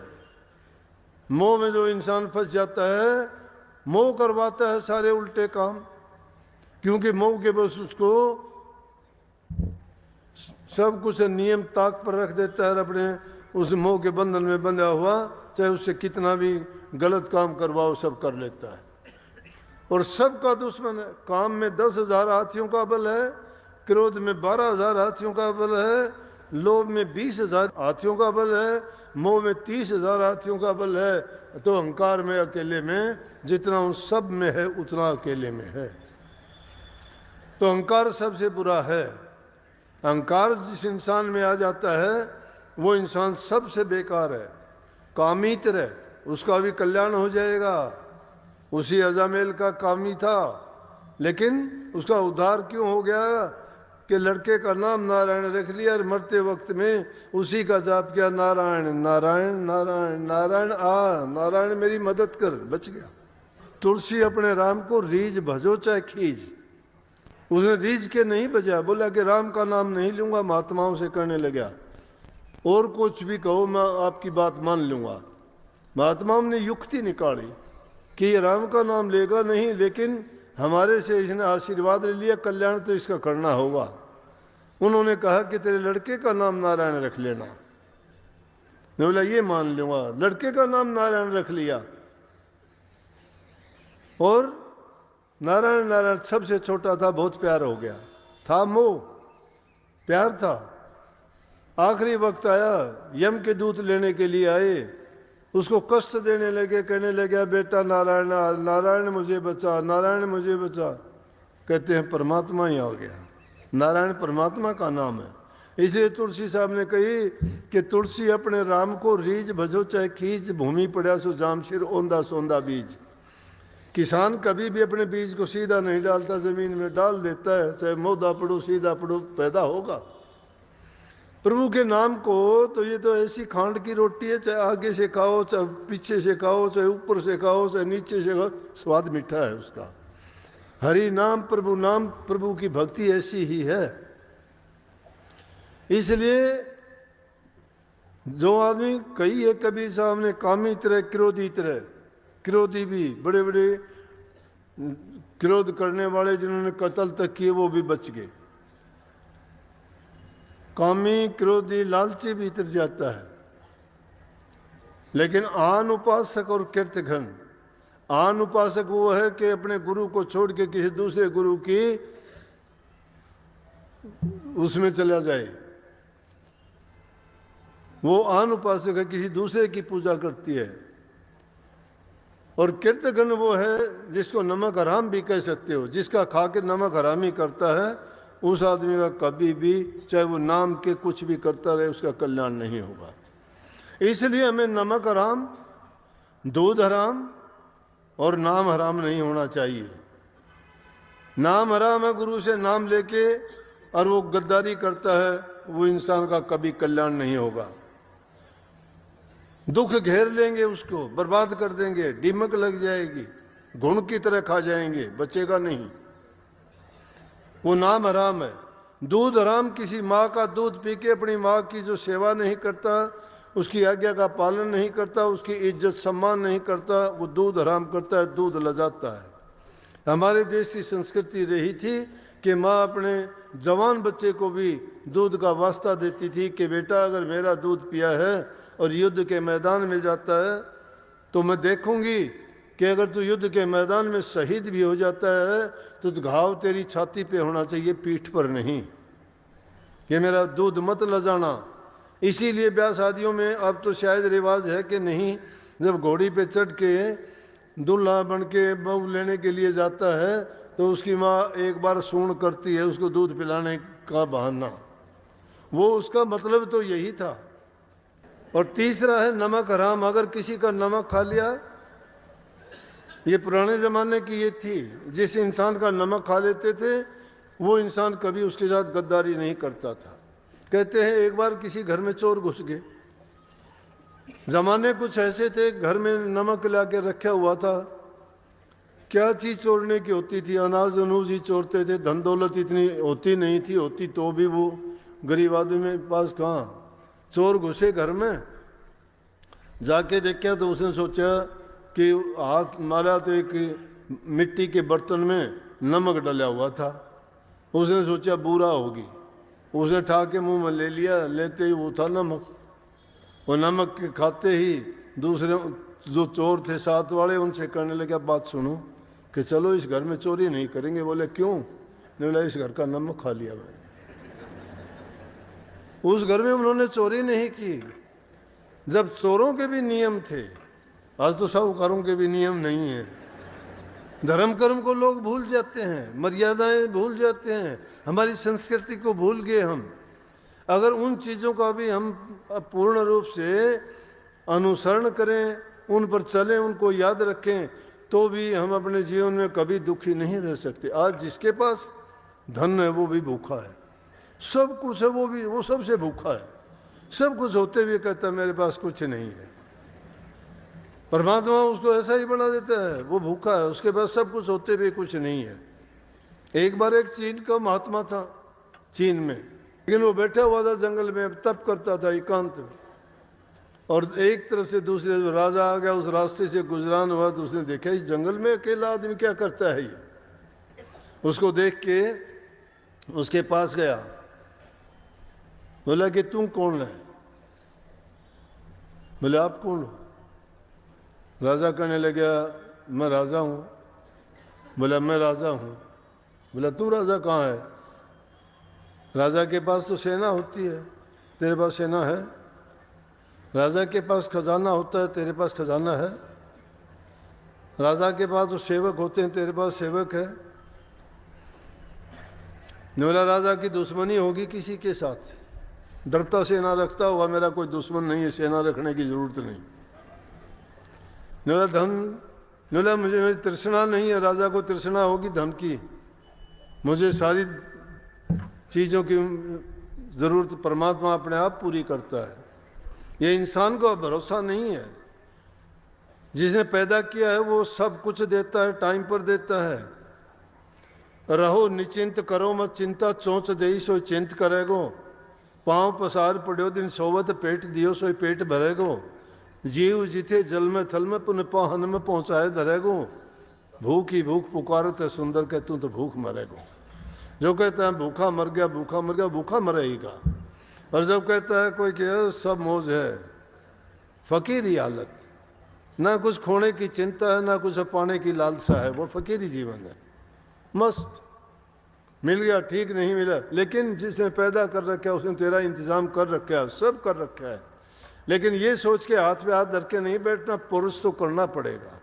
मोह में जो इंसान फंस जाता है, मोह करवाता है सारे उल्टे काम, क्योंकि मोह के बस उसको सब कुछ नियम ताक पर रख देता है। अपने उस मोह के बंधन में बंधा हुआ, चाहे उससे कितना भी गलत काम करवाओ, सब कर लेता है। और सबका दुश्मन है। काम में 10,000 हाथियों का बल है, क्रोध में 12,000 हाथियों का बल है, लोभ में 20,000 हाथियों का बल है, मोह में 30,000 हाथियों का बल है, तो अहंकार में अकेले में जितना उन सब में है उतना अकेले में है। तो अहंकार सबसे बुरा है। अहंकार जिस इंसान में आ जाता है वो इंसान सबसे बेकार है, कामित्र है। उसका भी कल्याण हो जाएगा। उसी अजामेल का कामी था, लेकिन उसका उद्धार क्यों हो गया कि लड़के का नाम नारायण रख लिया और मरते वक्त में उसी का जाप किया, नारायण नारायण नारायण नारायण, नारायण मेरी मदद कर, बच गया। तुलसी अपने राम को रीझ भजो चाहे खींच, उसने रीझ के नहीं बजा, बोला कि राम का नाम नहीं लूंगा, महात्माओं से करने लगा, और कुछ भी कहो मैं आपकी बात मान लूंगा। महात्माओं ने युक्ति निकाली कि ये राम का नाम लेगा नहीं, लेकिन हमारे से इसने आशीर्वाद ले लिया, कल्याण तो इसका करना होगा। उन्होंने कहा कि तेरे लड़के का नाम नारायण रख लेना। मैं बोला ये मान लूंगा, लड़के का नाम नारायण रख लिया, और नारायण नारायण सबसे छोटा था, बहुत प्यार हो गया था, मोह प्यार था। आखिरी वक्त आया, यम के दूत लेने के लिए आए, उसको कष्ट देने लगे, कहने लगे बेटा नारायण नारायण मुझे बचा, नारायण मुझे बचा। कहते हैं परमात्मा ही आ गया, नारायण परमात्मा का नाम है। इसलिए तुलसी साहब ने कही कि तुलसी अपने राम को रीझ भजो चाहे खींच, भूमि पड़ा सो जाम सिर ओंधा सोंधा बीज। किसान कभी भी अपने बीज को सीधा नहीं डालता, जमीन में डाल देता है, चाहे मोदा पड़ो सीधा पड़ो पैदा होगा। प्रभु के नाम को तो ये तो ऐसी खांड की रोटी है, चाहे आगे से खाओ चाहे पीछे से खाओ, चाहे ऊपर से खाओ चाहे नीचे से खाओ, स्वाद मीठा है उसका। हरि नाम प्रभु की भक्ति ऐसी ही है। इसलिए जो आदमी कही है कबीर साहब ने, कामी तरह क्रोधी तरह, क्रोधी भी बड़े बड़े क्रोध करने वाले जिन्होंने कत्ल तक किए वो भी बच गए। कामी क्रोधी लालची भी इतर जाता है, लेकिन आन उपासक और कीर्तघन, आन उपासक वो है कि अपने गुरु को छोड़ के किसी दूसरे गुरु की उसमें चला जाए, वो आन उपासक है, किसी दूसरे की पूजा करती है। और कीर्तघन वो है जिसको नमक हराम भी कह सकते हो, जिसका खा के नमक हरामी करता है, उस आदमी का कभी भी चाहे वो नाम के कुछ भी करता रहे उसका कल्याण नहीं होगा। इसलिए हमें नमक हराम, दूध हराम और नाम हराम नहीं होना चाहिए। नाम हराम है, गुरु से नाम लेके और वो गद्दारी करता है, वो इंसान का कभी कल्याण नहीं होगा। दुख घेर लेंगे, उसको बर्बाद कर देंगे, दीमक लग जाएगी, घुन की तरह खा जाएंगे, बचेगा नहीं। वो नाम हराम है। दूध हराम, किसी माँ का दूध पी के अपनी माँ की जो सेवा नहीं करता, उसकी आज्ञा का पालन नहीं करता, उसकी इज्जत सम्मान नहीं करता, वो दूध हराम करता है, दूध लजाता है। हमारे देश की संस्कृति रही थी कि माँ अपने जवान बच्चे को भी दूध का वास्ता देती थी कि बेटा अगर मेरा दूध पिया है और युद्ध के मैदान में जाता है तो मैं देखूंगी कि अगर तू युद्ध के मैदान में शहीद भी हो जाता है तो घाव तेरी छाती पे होना चाहिए, पीठ पर नहीं। ये मेरा दूध मत लजाना। इसीलिए ब्याह शादियों में अब तो शायद रिवाज है कि नहीं, जब घोड़ी पे चढ़ के दूल्हा बन के बहू लेने के लिए जाता है तो उसकी माँ एक बार सूंड करती है उसको दूध पिलाने का बहाना, वो उसका मतलब तो यही था। और तीसरा है नमक हराम। अगर किसी का नमक खा लिया, ये पुराने ज़माने की ये थी, जिस इंसान का नमक खा लेते थे वो इंसान कभी उसके साथ गद्दारी नहीं करता था। कहते हैं एक बार किसी घर में चोर घुस गए, ज़माने कुछ ऐसे थे, घर में नमक ला के रखा हुआ था, क्या चीज़ चोरने की होती थी, अनाज अनूज ही चोरते थे, धन दौलत इतनी होती नहीं थी, होती तो भी वो गरीब आदमी के पास कहाँ। चोर घुसे घर में, जाके देखा तो उसने सोचा कि हाथ मारा तो एक मिट्टी के बर्तन में नमक डला हुआ था, उसने सोचा बुरा होगी, उसे उठा के मुंह में ले लिया, लेते ही वो था नमक। वो नमक के खाते ही दूसरे जो चोर थे साथ वाले उनसे कहने लगे बात सुनो कि चलो इस घर में चोरी नहीं करेंगे। बोले क्यों? नहीं, बोला इस घर का नमक खा लिया मैंने। उस घर में उन्होंने चोरी नहीं की। जब चोरों के भी नियम थे, आज तो साहूकारों के भी नियम नहीं है। धर्म कर्म को लोग भूल जाते हैं, मर्यादाएं भूल जाते हैं, हमारी संस्कृति को भूल गए हम। अगर उन चीज़ों का भी हम पूर्ण रूप से अनुसरण करें, उन पर चलें, उनको याद रखें, तो भी हम अपने जीवन में कभी दुखी नहीं रह सकते। आज जिसके पास धन है वो भी भूखा है, सब कुछ है वो सबसे भूखा है। सब कुछ होते हुए कहता है मेरे पास कुछ नहीं है। परमात्मा उसको ऐसा ही बना देता है, वो भूखा है, उसके पास सब कुछ होते हुए कुछ नहीं है। एक बार एक चीन का महात्मा था, चीन में, लेकिन वो बैठा हुआ था जंगल में, तप करता था एकांत में, और एक तरफ से दूसरे राजा आ गया, उस रास्ते से गुजरान हुआ तो उसने देखा इस जंगल में अकेला आदमी क्या करता है ये। उसको देख के उसके पास गया, बोला कि तुम कौन है? बोले आप कौन हो? राजा कहने लगा मैं राजा हूँ। बोला मैं राजा हूँ। बोला तू राजा कहाँ है? राजा के पास तो सेना होती है, तेरे पास सेना है? राजा के पास खजाना होता है, तेरे पास खजाना है? राजा के पास तो सेवक होते हैं, तेरे पास सेवक है? बोला राजा की दुश्मनी होगी किसी के साथ, डरता सेना रखता होगा, मेरा कोई दुश्मन नहीं है, सेना रखने की जरूरत नहीं। बोला धन, बोला मुझे मेरी तृष्णा नहीं है, राजा को तृष्णा होगी धन की, मुझे सारी चीज़ों की ज़रूरत परमात्मा अपने आप पूरी करता है। ये इंसान को भरोसा नहीं है। जिसने पैदा किया है वो सब कुछ देता है, टाइम पर देता है। रहो निचिंत करो मत चिंता, चोंच देई सोई चिंत करेगो, पाँव पसार पड़ो दिन सोवत पेट दियो सोई पेट भरेगो, जीव जिथे जल में थल में पुन पाहन में पहुँचाए धरेगो, भूख ही भूख पुकारत है सुंदर के तू तो भूख मरेगो। जो कहता है भूखा मर गया, भूखा मर गया, भूखा मरेगा। और जब कहता है कोई कि सब मौज है, फकीरी हालत, ना कुछ खोने की चिंता है ना कुछ पाने की लालसा है, वो फकीरी जीवन है। मस्त मिल गया ठीक, नहीं मिला, लेकिन जिसने पैदा कर रखा है उसने तेरा इंतजाम कर रखा है, सब कर रखा है। लेकिन ये सोच के हाथ पे हाथ धर के नहीं बैठना, पुरुष तो करना पड़ेगा,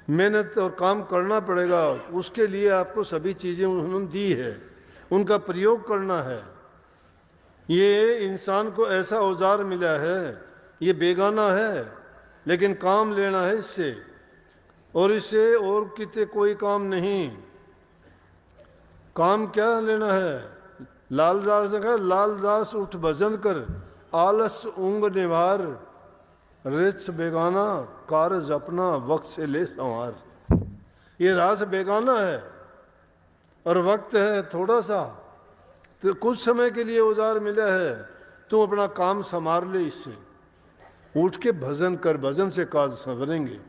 मेहनत और काम करना पड़ेगा। उसके लिए आपको सभी चीज़ें उन्होंने दी है, उनका प्रयोग करना है। ये इंसान को ऐसा औजार मिला है, ये बेगाना है, लेकिन काम लेना है इससे, और इससे और कितने कोई काम नहीं। काम क्या लेना है? लालदास ने कहा लालदास उठ भजन कर, आलस ऊंग निवार, रिच बेगाना कारज अपना वक्त से ले संवार। ये रास बेगाना है और वक्त है थोड़ा सा, तो कुछ समय के लिए औजार मिला है, तू अपना काम संभाल ले इससे। उठ के भजन कर, भजन से काज संवरेंगे।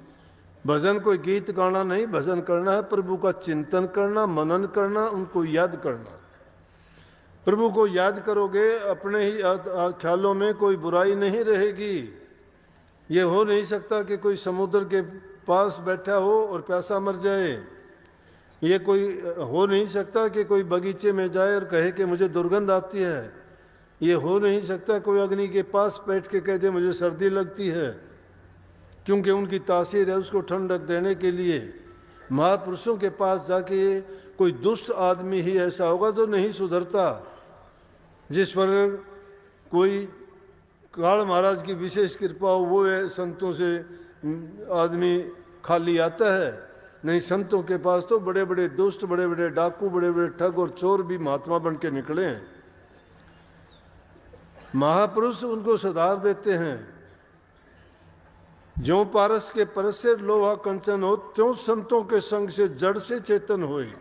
भजन कोई गीत गाना नहीं, भजन करना है प्रभु का चिंतन करना, मनन करना, उनको याद करना। प्रभु को याद करोगे अपने ही ख्यालों में कोई बुराई नहीं रहेगी। ये हो नहीं सकता कि कोई समुद्र के पास बैठा हो और प्यासा मर जाए। ये कोई हो नहीं सकता कि कोई बगीचे में जाए और कहे कि मुझे दुर्गंध आती है। ये हो नहीं सकता कोई अग्नि के पास बैठ के कह दे मुझे सर्दी लगती है, क्योंकि उनकी तासीर है उसको ठंडक देने के लिए। महापुरुषों के पास जाके कोई दुष्ट आदमी ही ऐसा होगा जो नहीं सुधरता, जिस पर कोई काल महाराज की विशेष कृपा हो, वो है संतों से आदमी खाली आता है। नहीं, संतों के पास तो बड़े बड़े दुष्ट, बड़े बड़े डाकू, बड़े बड़े ठग और चोर भी महात्मा बन के निकले हैं। महापुरुष उनको सुधार देते हैं। ज्यों पारस के परस से लोहा कंचन हो, त्यों संतों के संग से जड़ से चेतन होई।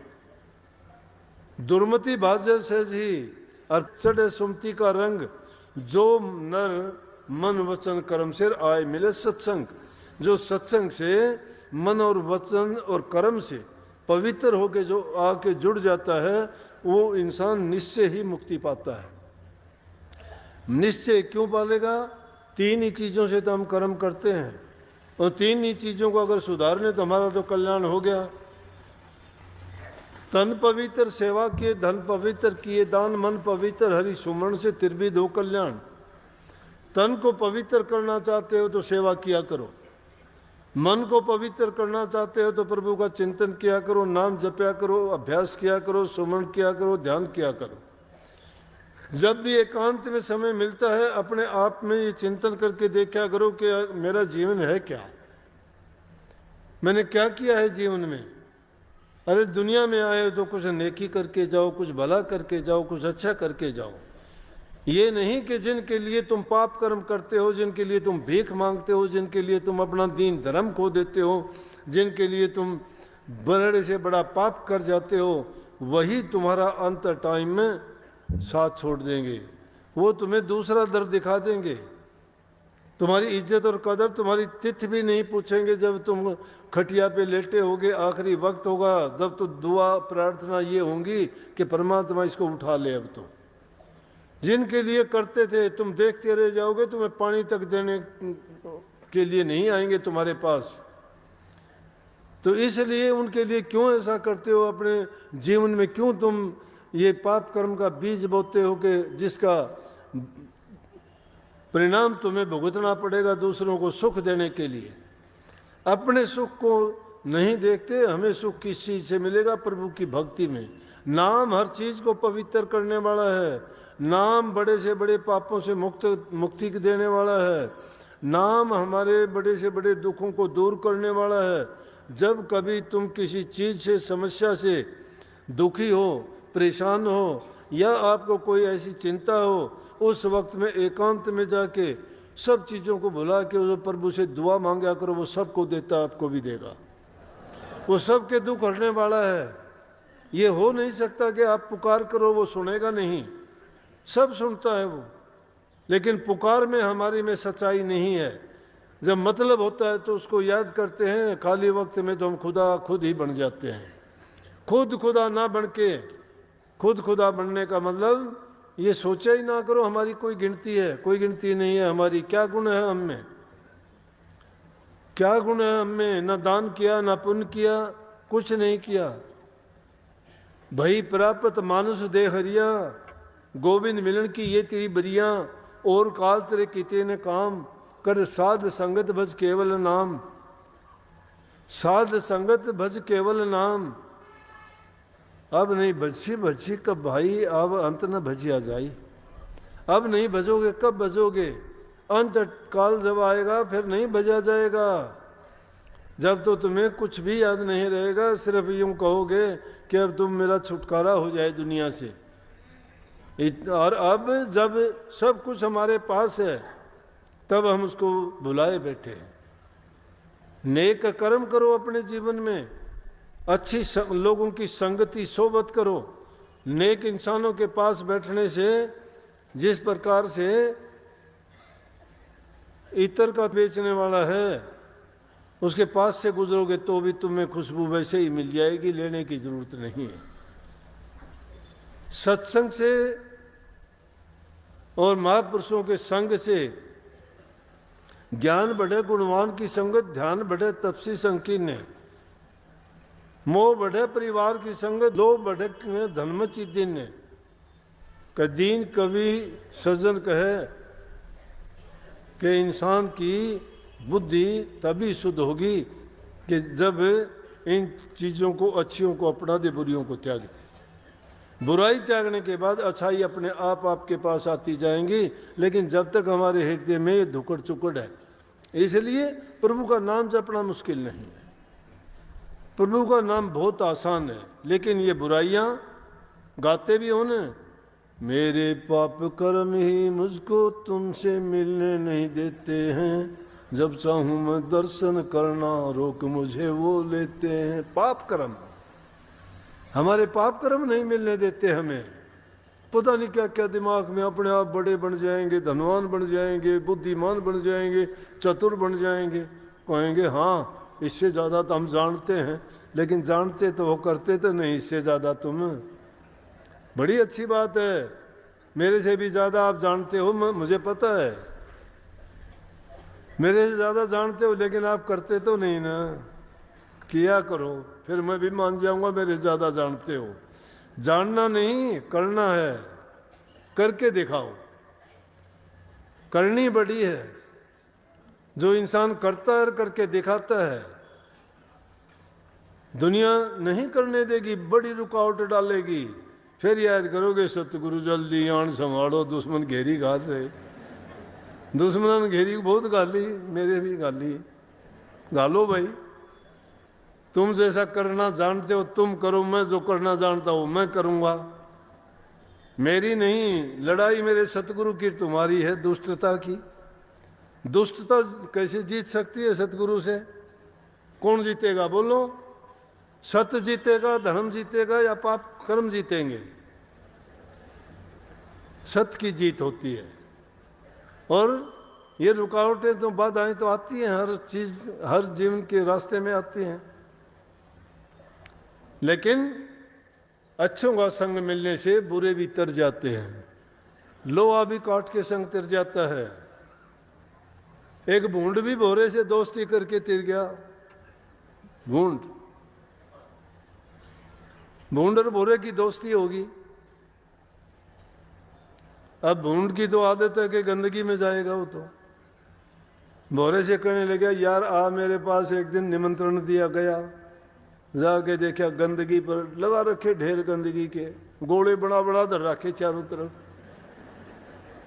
दुर्मति भाजय सहज ही और चढ़े सुमति का रंग, जो नर मन वचन कर्म से आए मिले सत्संग। जो सत्संग से मन और वचन और कर्म से पवित्र होके जो आके जुड़ जाता है, वो इंसान निश्चय ही मुक्ति पाता है। निश्चय क्यों पालेगा? तीन ही चीज़ों से तो हम कर्म करते हैं, और तीन ही चीज़ों को अगर सुधार लें तो हमारा तो कल्याण हो गया। तन पवित्र सेवा किए, धन पवित्र किए दान, मन पवित्र हरि सुमरण से तिरबिद हो कल्याण। तन को पवित्र करना चाहते हो तो सेवा किया करो, मन को पवित्र करना चाहते हो तो प्रभु का चिंतन किया करो, नाम जपया करो, अभ्यास किया करो, सुमरण किया करो, ध्यान किया करो। जब भी एकांत में समय मिलता है अपने आप में ये चिंतन करके देखा करो कि मेरा जीवन है क्या, मैंने क्या किया है जीवन में। अरे दुनिया में आए तो कुछ नेकी करके जाओ, कुछ भला करके जाओ, कुछ अच्छा करके जाओ। ये नहीं कि जिनके लिए तुम पाप कर्म करते हो, जिनके लिए तुम भीख मांगते हो, जिनके लिए तुम अपना दीन धर्म खो देते हो, जिनके लिए तुम बड़े से बड़ा पाप कर जाते हो, वही तुम्हारा अंत टाइम में साथ छोड़ देंगे। वो तुम्हें दूसरा दर दिखा देंगे। तुम्हारी इज्जत और कदर, तुम्हारी तिथि भी नहीं पूछेंगे। जब तुम खटिया पे लेटे होगे, आखिरी वक्त होगा, जब तो दुआ प्रार्थना ये होंगी कि परमात्मा इसको उठा ले। अब तो जिनके लिए करते थे तुम देखते रह जाओगे, तुम्हें पानी तक देने के लिए नहीं आएंगे तुम्हारे पास। तो इसलिए उनके लिए क्यों ऐसा करते हो? अपने जीवन में क्यों तुम ये पाप कर्म का बीज बोते हो कि जिसका परिणाम तुम्हें भुगतना पड़ेगा दूसरों को सुख देने के लिए। अपने सुख को नहीं देखते। हमें सुख किस चीज़ से मिलेगा? प्रभु की भक्ति में। नाम हर चीज़ को पवित्र करने वाला है। नाम बड़े से बड़े पापों से मुक्ति देने वाला है। नाम हमारे बड़े से बड़े दुखों को दूर करने वाला है। जब कभी तुम किसी चीज़ से, समस्या से दुखी हो, परेशान हो, या आपको कोई ऐसी चिंता हो, उस वक्त में एकांत में जाके सब चीज़ों को भुला के उस प्रभु से दुआ मांगा करो। वो सबको देता, आपको भी देगा। वो सबके दुख हरने वाला है। ये हो नहीं सकता कि आप पुकार करो वो सुनेगा नहीं। सब सुनता है वो, लेकिन पुकार में हमारी में सच्चाई नहीं है। जब मतलब होता है तो उसको याद करते हैं, खाली वक्त में तो हम खुदा खुद ही बन जाते हैं। खुद खुदा ना बन के, खुद खुदा बनने का मतलब ये सोचा ही ना करो हमारी कोई गिनती है। कोई गिनती नहीं है हमारी। क्या गुण है हम में? क्या गुण है हम में? ना दान किया, ना पुण्य किया, कुछ नहीं किया। भई प्राप्त मानुष दे हरिया, गोविंद मिलन की ये तेरी बरिया, और काज तेरे किते ने काम, कर साध संगत भज केवल नाम। साध संगत भज केवल नाम। अब नहीं भजी भजी कब भाई, अब अंत न भजिया जाई। अब नहीं भजोगे, कब भजोगे? अंत काल जब आएगा फिर नहीं भजा जाएगा। जब तो तुम्हें कुछ भी याद नहीं रहेगा, सिर्फ यूं कहोगे कि अब तुम मेरा छुटकारा हो जाए दुनिया से। और अब जब सब कुछ हमारे पास है, तब हम उसको भुलाए बैठे। नेक कर्म करो अपने जीवन में, अच्छी लोगों की संगति सोबत करो। नेक इंसानों के पास बैठने से जिस प्रकार से इत्र का बेचने वाला है उसके पास से गुजरोगे तो भी तुम्हें खुशबू वैसे ही मिल जाएगी, लेने की जरूरत नहीं है। सत्संग से और महापुरुषों के संग से ज्ञान बढ़े, गुणवान की संगत ध्यान बढ़े, तपसी संकीर्ण मोह बढ़े, परिवार की संगत लोभ बढ़े, धनमची दिन कदीन कवि सज्जन कहे कि इंसान की बुद्धि तभी शुद्ध होगी कि जब इन चीज़ों को, अच्छियों को अपना दे, बुरियों को त्याग दे। बुराई त्यागने के बाद अच्छाई अपने आप आपके पास आती जाएंगी। लेकिन जब तक हमारे हृदय में ये धुकड़ चुकड़ है, इसलिए प्रभु का नाम जपना मुश्किल नहीं है। प्रभु का नाम बहुत आसान है। लेकिन ये बुराइयां गाते भी हो न, मेरे पाप कर्म ही मुझको तुमसे मिलने नहीं देते हैं, जब चाहूं मैं दर्शन करना रोक मुझे वो लेते हैं। पाप कर्म, हमारे पाप कर्म नहीं मिलने देते हमें। पता नहीं क्या क्या दिमाग में अपने आप बड़े बन जाएंगे, धनवान बन जाएंगे, बुद्धिमान बन जाएंगे, चतुर बन जाएंगे। कहेंगे हाँ इससे ज़्यादा तो हम जानते हैं, लेकिन जानते तो वो करते तो नहीं इससे ज़्यादा तुम। बड़ी अच्छी बात है, मेरे से भी ज़्यादा आप जानते हो, मुझे पता है मेरे से ज़्यादा जानते हो, लेकिन आप करते तो नहीं ना। किया करो, फिर मैं भी मान जाऊंगा मेरे से ज़्यादा जानते हो। जानना नहीं, करना है। करके दिखाओ। करनी बड़ी है। जो इंसान करता है और करके दिखाता है, दुनिया नहीं करने देगी, बड़ी रुकावट डालेगी। फिर याद करोगे सतगुरु जल्दी आन संभालो, दुश्मन घेरी गाल रहे। दुश्मन घेरी बहुत गाली, मेरे भी गाली, गालो भाई। तुम जैसा करना जानते हो तुम करो, मैं जो करना जानता हूं मैं करूंगा। मेरी नहीं लड़ाई मेरे सतगुरु की, तुम्हारी है दुष्टता की। दुष्टता कैसे जीत सकती है सतगुरु से? कौन जीतेगा बोलो? सत्य जीतेगा, धर्म जीतेगा या पाप कर्म जीतेंगे? सत्य की जीत होती है। और ये रुकावटें तो बाधाएं तो आती हैं, हर चीज हर जीवन के रास्ते में आती हैं, लेकिन अच्छों का संग मिलने से बुरे भी तर जाते हैं। लोहा भी काट के संग तर जाता है। एक भूंड भी भोरे से दोस्ती करके तिर गया। भूंड और भोरे की दोस्ती होगी। अब भूंड की तो आदत है कि गंदगी में जाएगा वो, तो भोरे से कहने लगा यार आ मेरे पास, एक दिन निमंत्रण दिया गया, जाके देखा गंदगी पर लगा रखे ढेर गंदगी के, गोले बड़ा बड़ा धर रखे चारों तरफ।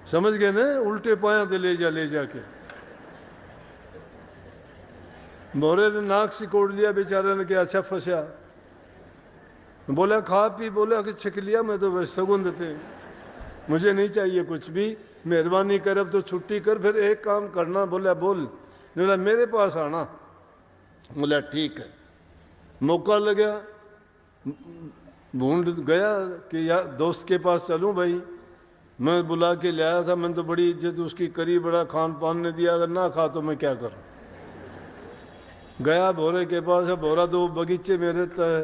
समझ गए ना? उल्टे पाया दे ले जाके। भोरे ने नाक सिकोड़ लिया बेचारे ने, क्या अच्छा फंसा। बोला खा पी, बोला कि छिक लिया मैं तो बस सगुन देते, मुझे नहीं चाहिए कुछ भी, मेहरबानी कर अब तो छुट्टी कर, फिर एक काम करना। बोला बोल। बोला मेरे पास आना। बोला ठीक है। मौका लगा, भूंड गया कि यार दोस्त के पास चलूं भाई, मैं बुला के ले आया था, मैंने तो बड़ी इज्जत उसकी करी, बड़ा खान पान ने दिया, अगर ना खा तो मैं क्या करूं। गया भोरे के पास। भोरा दो बगीचे में रहता है,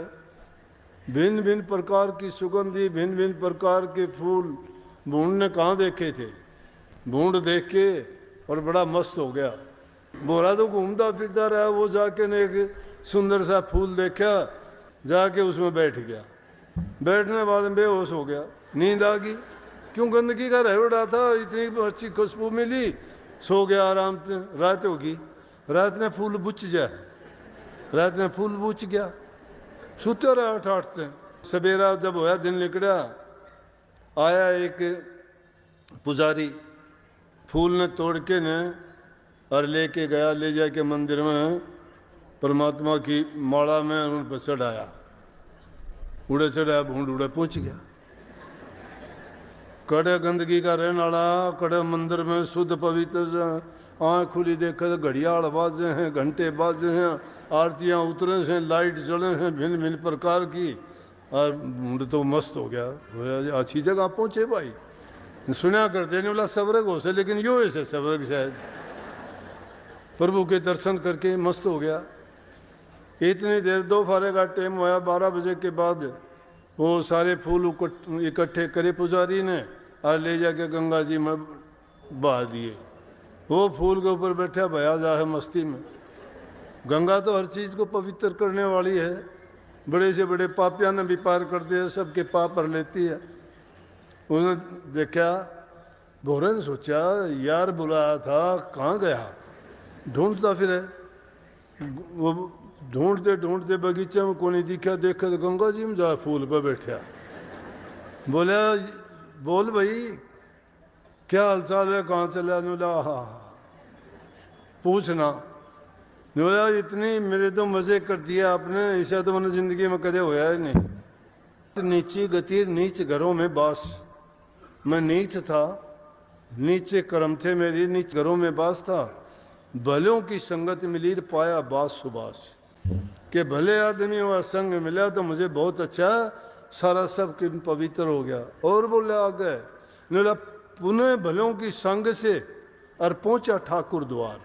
भिन्न भिन्न प्रकार की सुगंधी, भिन्न भिन्न प्रकार के फूल भूंड ने कहाँ देखे थे। भूंड देख के और बड़ा मस्त हो गया। भोरा तो घूमता फिरता रहा, वो जाके ने एक सुंदर सा फूल देखा, जाके उसमें बैठ गया। बैठने बाद में बेहोश हो गया, नींद आ गई। क्यों? गंदगी का रेवड़ा था, इतनी अच्छी खुशबू मिली, सो गया आराम से। रात होगी, रात ने फूल बुझ जाए, रात ने फूल बुझ गया, सुते रहा ठाटते। सवेरा जब होया, दिन निकला, आया एक पुजारी, फूल ने तोड़ के ने और लेके गया, ले जाके मंदिर में परमात्मा की माला में उन पर चढ़ाया। उड़े चढ़ाया, भूंड उड़े पहुंच गया। कड़े गंदगी का रहने वाला, कड़े मंदिर में शुद्ध पवित्र, आँख खुली देखा तो घड़ियाल बाजे हैं, घंटे बाजे हैं, आरतियाँ उतरे हैं, लाइट जले हैं भिन्न भिन्न प्रकार की। और भूंड तो मस्त हो गया, अच्छी जगह पहुंचे भाई। सुना करते नहीं बोला स्वर्ग हो से, लेकिन यो ऐसे स्वर्ग शायद। प्रभु के दर्शन करके मस्त हो गया। इतनी देर दोपहर का टाइम हुआ, 12 बजे के बाद वो सारे फूल इकट्ठे करे पुजारी ने और ले जाके गंगा जी में बहा दिए। वो फूल के ऊपर बैठा भया जा है मस्ती में। गंगा तो हर चीज़ को पवित्र करने वाली है, बड़े से बड़े पापियां ने भी पार कर दिया, सबके पाप भर लेती है। उन्होंने देखा, भोरे ने सोचा यार बुलाया था कहाँ गया, ढूंढता फिर है। वो ढूंढते ढूंढते बगीचे में कोई नहीं दिखा, देखा तो गंगा जी में जा फूल पर बैठा। बोला बोल भाई क्या हालचाल है, कहाँ चला? बोला हाँ पूछना। बोला इतनी मेरे तो मजे कर दिया आपने, ऐसा तो मैंने जिंदगी में कदे होया ही नहीं। नीची गति नीच घरों में बास, मैं नीच था, नीचे कर्म थे मेरी, नीच घरों में बास था। भलों की संगत मिली पाया बास सुबास, के भले आदमी हुआ संग मिला तो मुझे बहुत अच्छा, सारा सब पवित्र हो गया। और बोले आगे, बोला पुनः भलों की संग से और पहुंचा ठाकुर द्वार,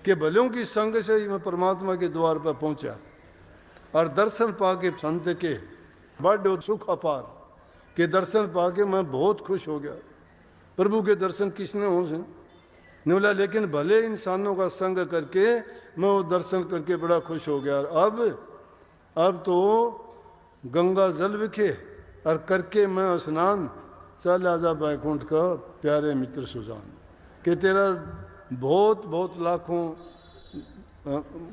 के भलों की संग से ही मैं परमात्मा के द्वार पर पहुंचा और दर्शन पाके संत के बड़े सुख अपार के दर्शन पाके मैं बहुत खुश हो गया। प्रभु के दर्शन किसने हो से? बोला लेकिन भले इंसानों का संग करके मैं वो दर्शन करके बड़ा खुश हो गया। अब तो गंगा जल विखे और करके मैं स्नान, चल आजा बैकुंठ का प्यारे मित्र सुजान, कि तेरा बहुत बहुत लाखों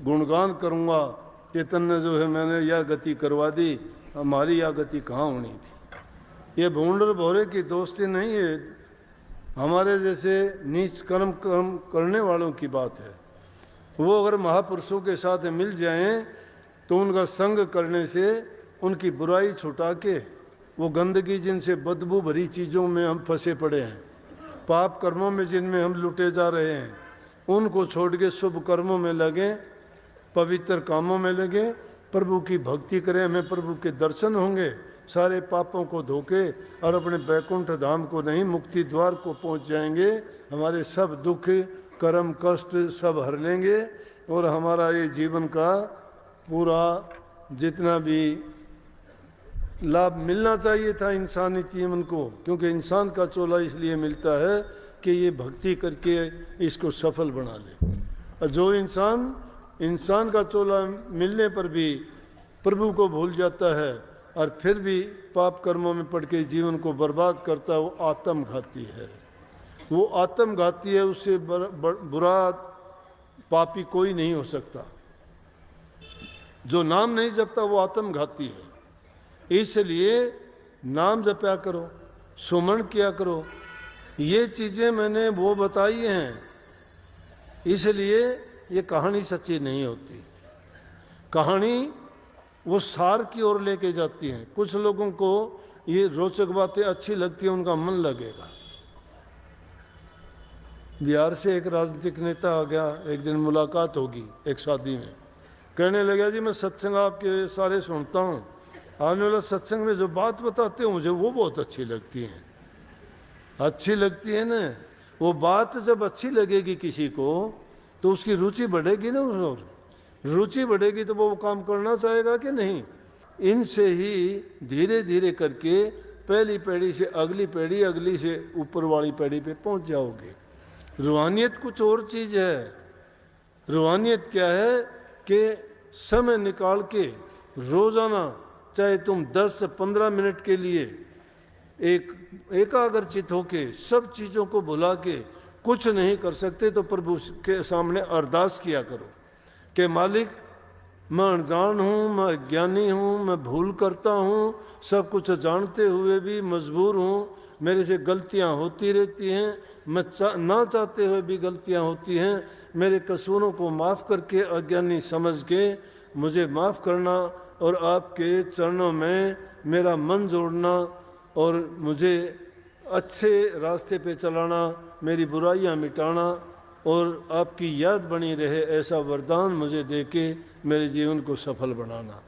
गुणगान करूँगा कि तन्ने जो है मैंने यह गति करवा दी, हमारी यह गति कहाँ होनी थी। ये भूंड और भोरे की दोस्ती नहीं है, हमारे जैसे नीच कर्म करने वालों की बात है। वो अगर महापुरुषों के साथ मिल जाएं तो उनका संग करने से उनकी बुराई छुटा के वो गंदगी जिनसे बदबू भरी चीज़ों में हम फंसे पड़े हैं, पाप कर्मों में जिनमें हम लुटे जा रहे हैं, उनको छोड़ के शुभ कर्मों में लगें, पवित्र कामों में लगें, प्रभु की भक्ति करें, हमें प्रभु के दर्शन होंगे, सारे पापों को धोके और अपने बैकुंठ धाम को नहीं मुक्ति द्वार को पहुंच जाएंगे। हमारे सब दुख कर्म कष्ट सब हर लेंगे और हमारा ये जीवन का पूरा जितना भी लाभ मिलना चाहिए था इंसानी जीवन को, क्योंकि इंसान का चोला इसलिए मिलता है कि ये भक्ति करके इसको सफल बना ले। और जो इंसान का चोला मिलने पर भी प्रभु को भूल जाता है और फिर भी पाप कर्मों में पड़ के जीवन को बर्बाद करता है, वो आत्मघाती है। वो आत्मघाती है, उससे बुरा पापी कोई नहीं हो सकता। जो नाम नहीं जपता वो आत्मघाती है। इसलिए नाम जपया करो, सुमन किया करो, ये चीज़ें मैंने वो बताई हैं। इसलिए ये कहानी सच्ची नहीं होती, कहानी वो सार की ओर लेके जाती है। कुछ लोगों को ये रोचक बातें अच्छी लगती हैं, उनका मन लगेगा। बिहार से एक राजनीतिक नेता आ गया, एक दिन मुलाकात होगी एक शादी में, कहने लगा जी मैं सत्संग आपके सारे सुनता हूँ, आने वाला सत्संग में जो बात बताते हो मुझे वो बहुत अच्छी लगती है। अच्छी लगती है ना, वो बात जब अच्छी लगेगी किसी को तो उसकी रुचि बढ़ेगी ना, और रुचि बढ़ेगी तो वो काम करना चाहेगा कि नहीं। इनसे ही धीरे धीरे करके पहली पीढ़ी से अगली पीढ़ी, अगली से ऊपर वाली पीढ़ी पे पहुंच जाओगे। रूहानियत कुछ और चीज़ है। रूहानियत क्या है कि समय निकाल के रोज़ाना चाहे तुम 10 से 15 मिनट के लिए एकाग्रचित होके सब चीज़ों को भुला के कुछ नहीं कर सकते तो प्रभु के सामने अरदास किया करो कि मालिक मैं अनजान हूँ, मैं अज्ञानी हूँ, मैं भूल करता हूँ, सब कुछ जानते हुए भी मजबूर हूँ, मेरे से गलतियाँ होती रहती हैं, मैं ना चाहते हुए भी गलतियाँ होती हैं, मेरे कसूरों को माफ़ करके अज्ञानी समझ के मुझे माफ़ करना और आपके चरणों में मेरा मन जोड़ना और मुझे अच्छे रास्ते पे चलाना, मेरी बुराइयां मिटाना और आपकी याद बनी रहे, ऐसा वरदान मुझे देके मेरे जीवन को सफल बनाना।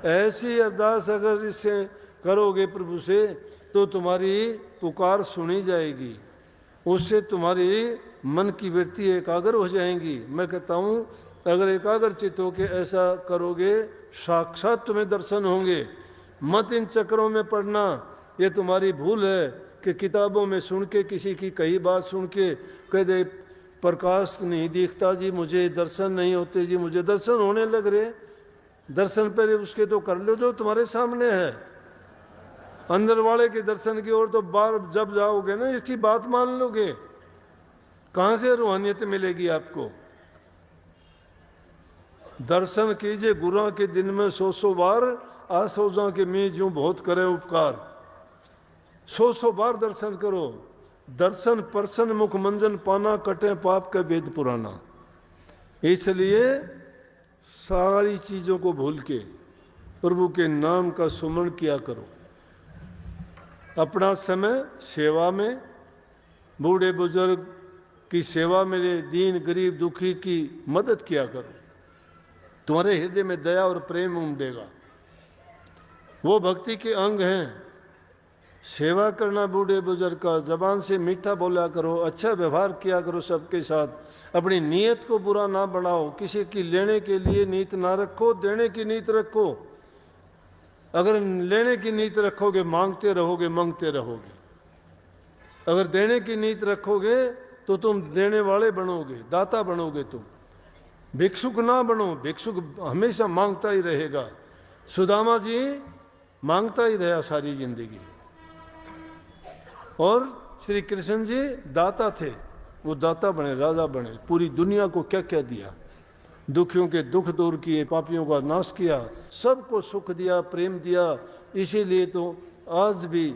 ऐसी अरदास अगर इससे करोगे प्रभु से तो तुम्हारी पुकार सुनी जाएगी, उससे तुम्हारी मन की वृत्ति एकाग्र हो जाएंगी। मैं कहता हूँ अगर एकाग्रचित होके ऐसा करोगे साक्षात तुम्हें दर्शन होंगे। मत इन चक्रों में पड़ना, ये तुम्हारी भूल है कि किताबों में सुन के किसी की कही बात सुन के कह दे प्रकाश नहीं दिखता जी, मुझे दर्शन नहीं होते जी, मुझे दर्शन होने लग रहे। दर्शन पहले उसके तो कर लो जो तुम्हारे सामने है। अंदर वाले के दर्शन की ओर तो बार जब जाओगे ना इसकी बात मान लोगे, कहाँ से रूहानियत मिलेगी आपको। दर्शन कीजिए गुरु के दिन में 100 बार, आसोजा के मैं जो बहुत करे उपकार। 100 बार दर्शन करो। दर्शन परसन मुख मंजन पाना, कटे पाप का वेद पुराना। इसलिए सारी चीज़ों को भूल के प्रभु के नाम का सुमरण किया करो। अपना समय सेवा में, बूढ़े बुजुर्ग की सेवा में, दीन गरीब दुखी की मदद किया करो। तुम्हारे हृदय में दया और प्रेम उमड़ेगा, वो भक्ति के अंग हैं। सेवा करना बूढ़े बुजुर्ग का, जबान से मीठा बोला करो, अच्छा व्यवहार किया करो सबके साथ। अपनी नीयत को बुरा ना बढ़ाओ, किसी की लेने के लिए नीयत ना रखो, देने की नीयत रखो। अगर लेने की नीयत रखोगे मांगते रहोगे, मांगते रहोगे। अगर देने की नीयत रखोगे तो तुम देने वाले बनोगे, दाता बनोगे। तुम भिक्षुक ना बनो, भिक्षुक हमेशा मांगता ही रहेगा। सुदामा जी मांगता ही रहा सारी जिंदगी, और श्री कृष्ण जी दाता थे, वो दाता बने, राजा बने। पूरी दुनिया को क्या क्या दिया, दुखियों के दुख दूर किए, पापियों का नाश किया, सबको सुख दिया, प्रेम दिया। इसीलिए तो आज भी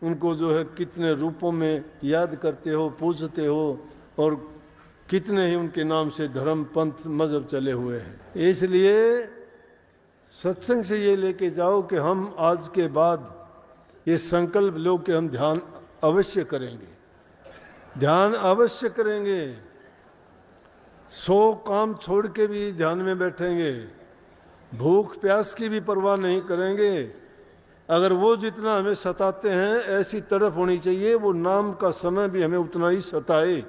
उनको जो है कितने रूपों में याद करते हो, पूजते हो, और कितने ही उनके नाम से धर्म पंथ मजहब चले हुए हैं। इसलिए सत्संग से ये लेके जाओ कि हम आज के बाद ये संकल्प लो कि हम ध्यान अवश्य करेंगे, ध्यान अवश्य करेंगे। 100 काम छोड़ के भी ध्यान में बैठेंगे, भूख प्यास की भी परवाह नहीं करेंगे। अगर वो जितना हमें सताते हैं, ऐसी तड़प होनी चाहिए वो नाम का समय भी हमें उतना ही सताए।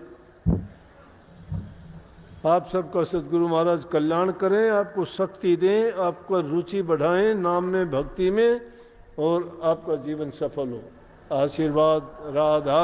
आप सबका सद्गुरु महाराज कल्याण करें, आपको शक्ति दें, आपका रुचि बढ़ाएं नाम में, भक्ति में, और आपका जीवन सफल हो। आशीर्वाद। राधा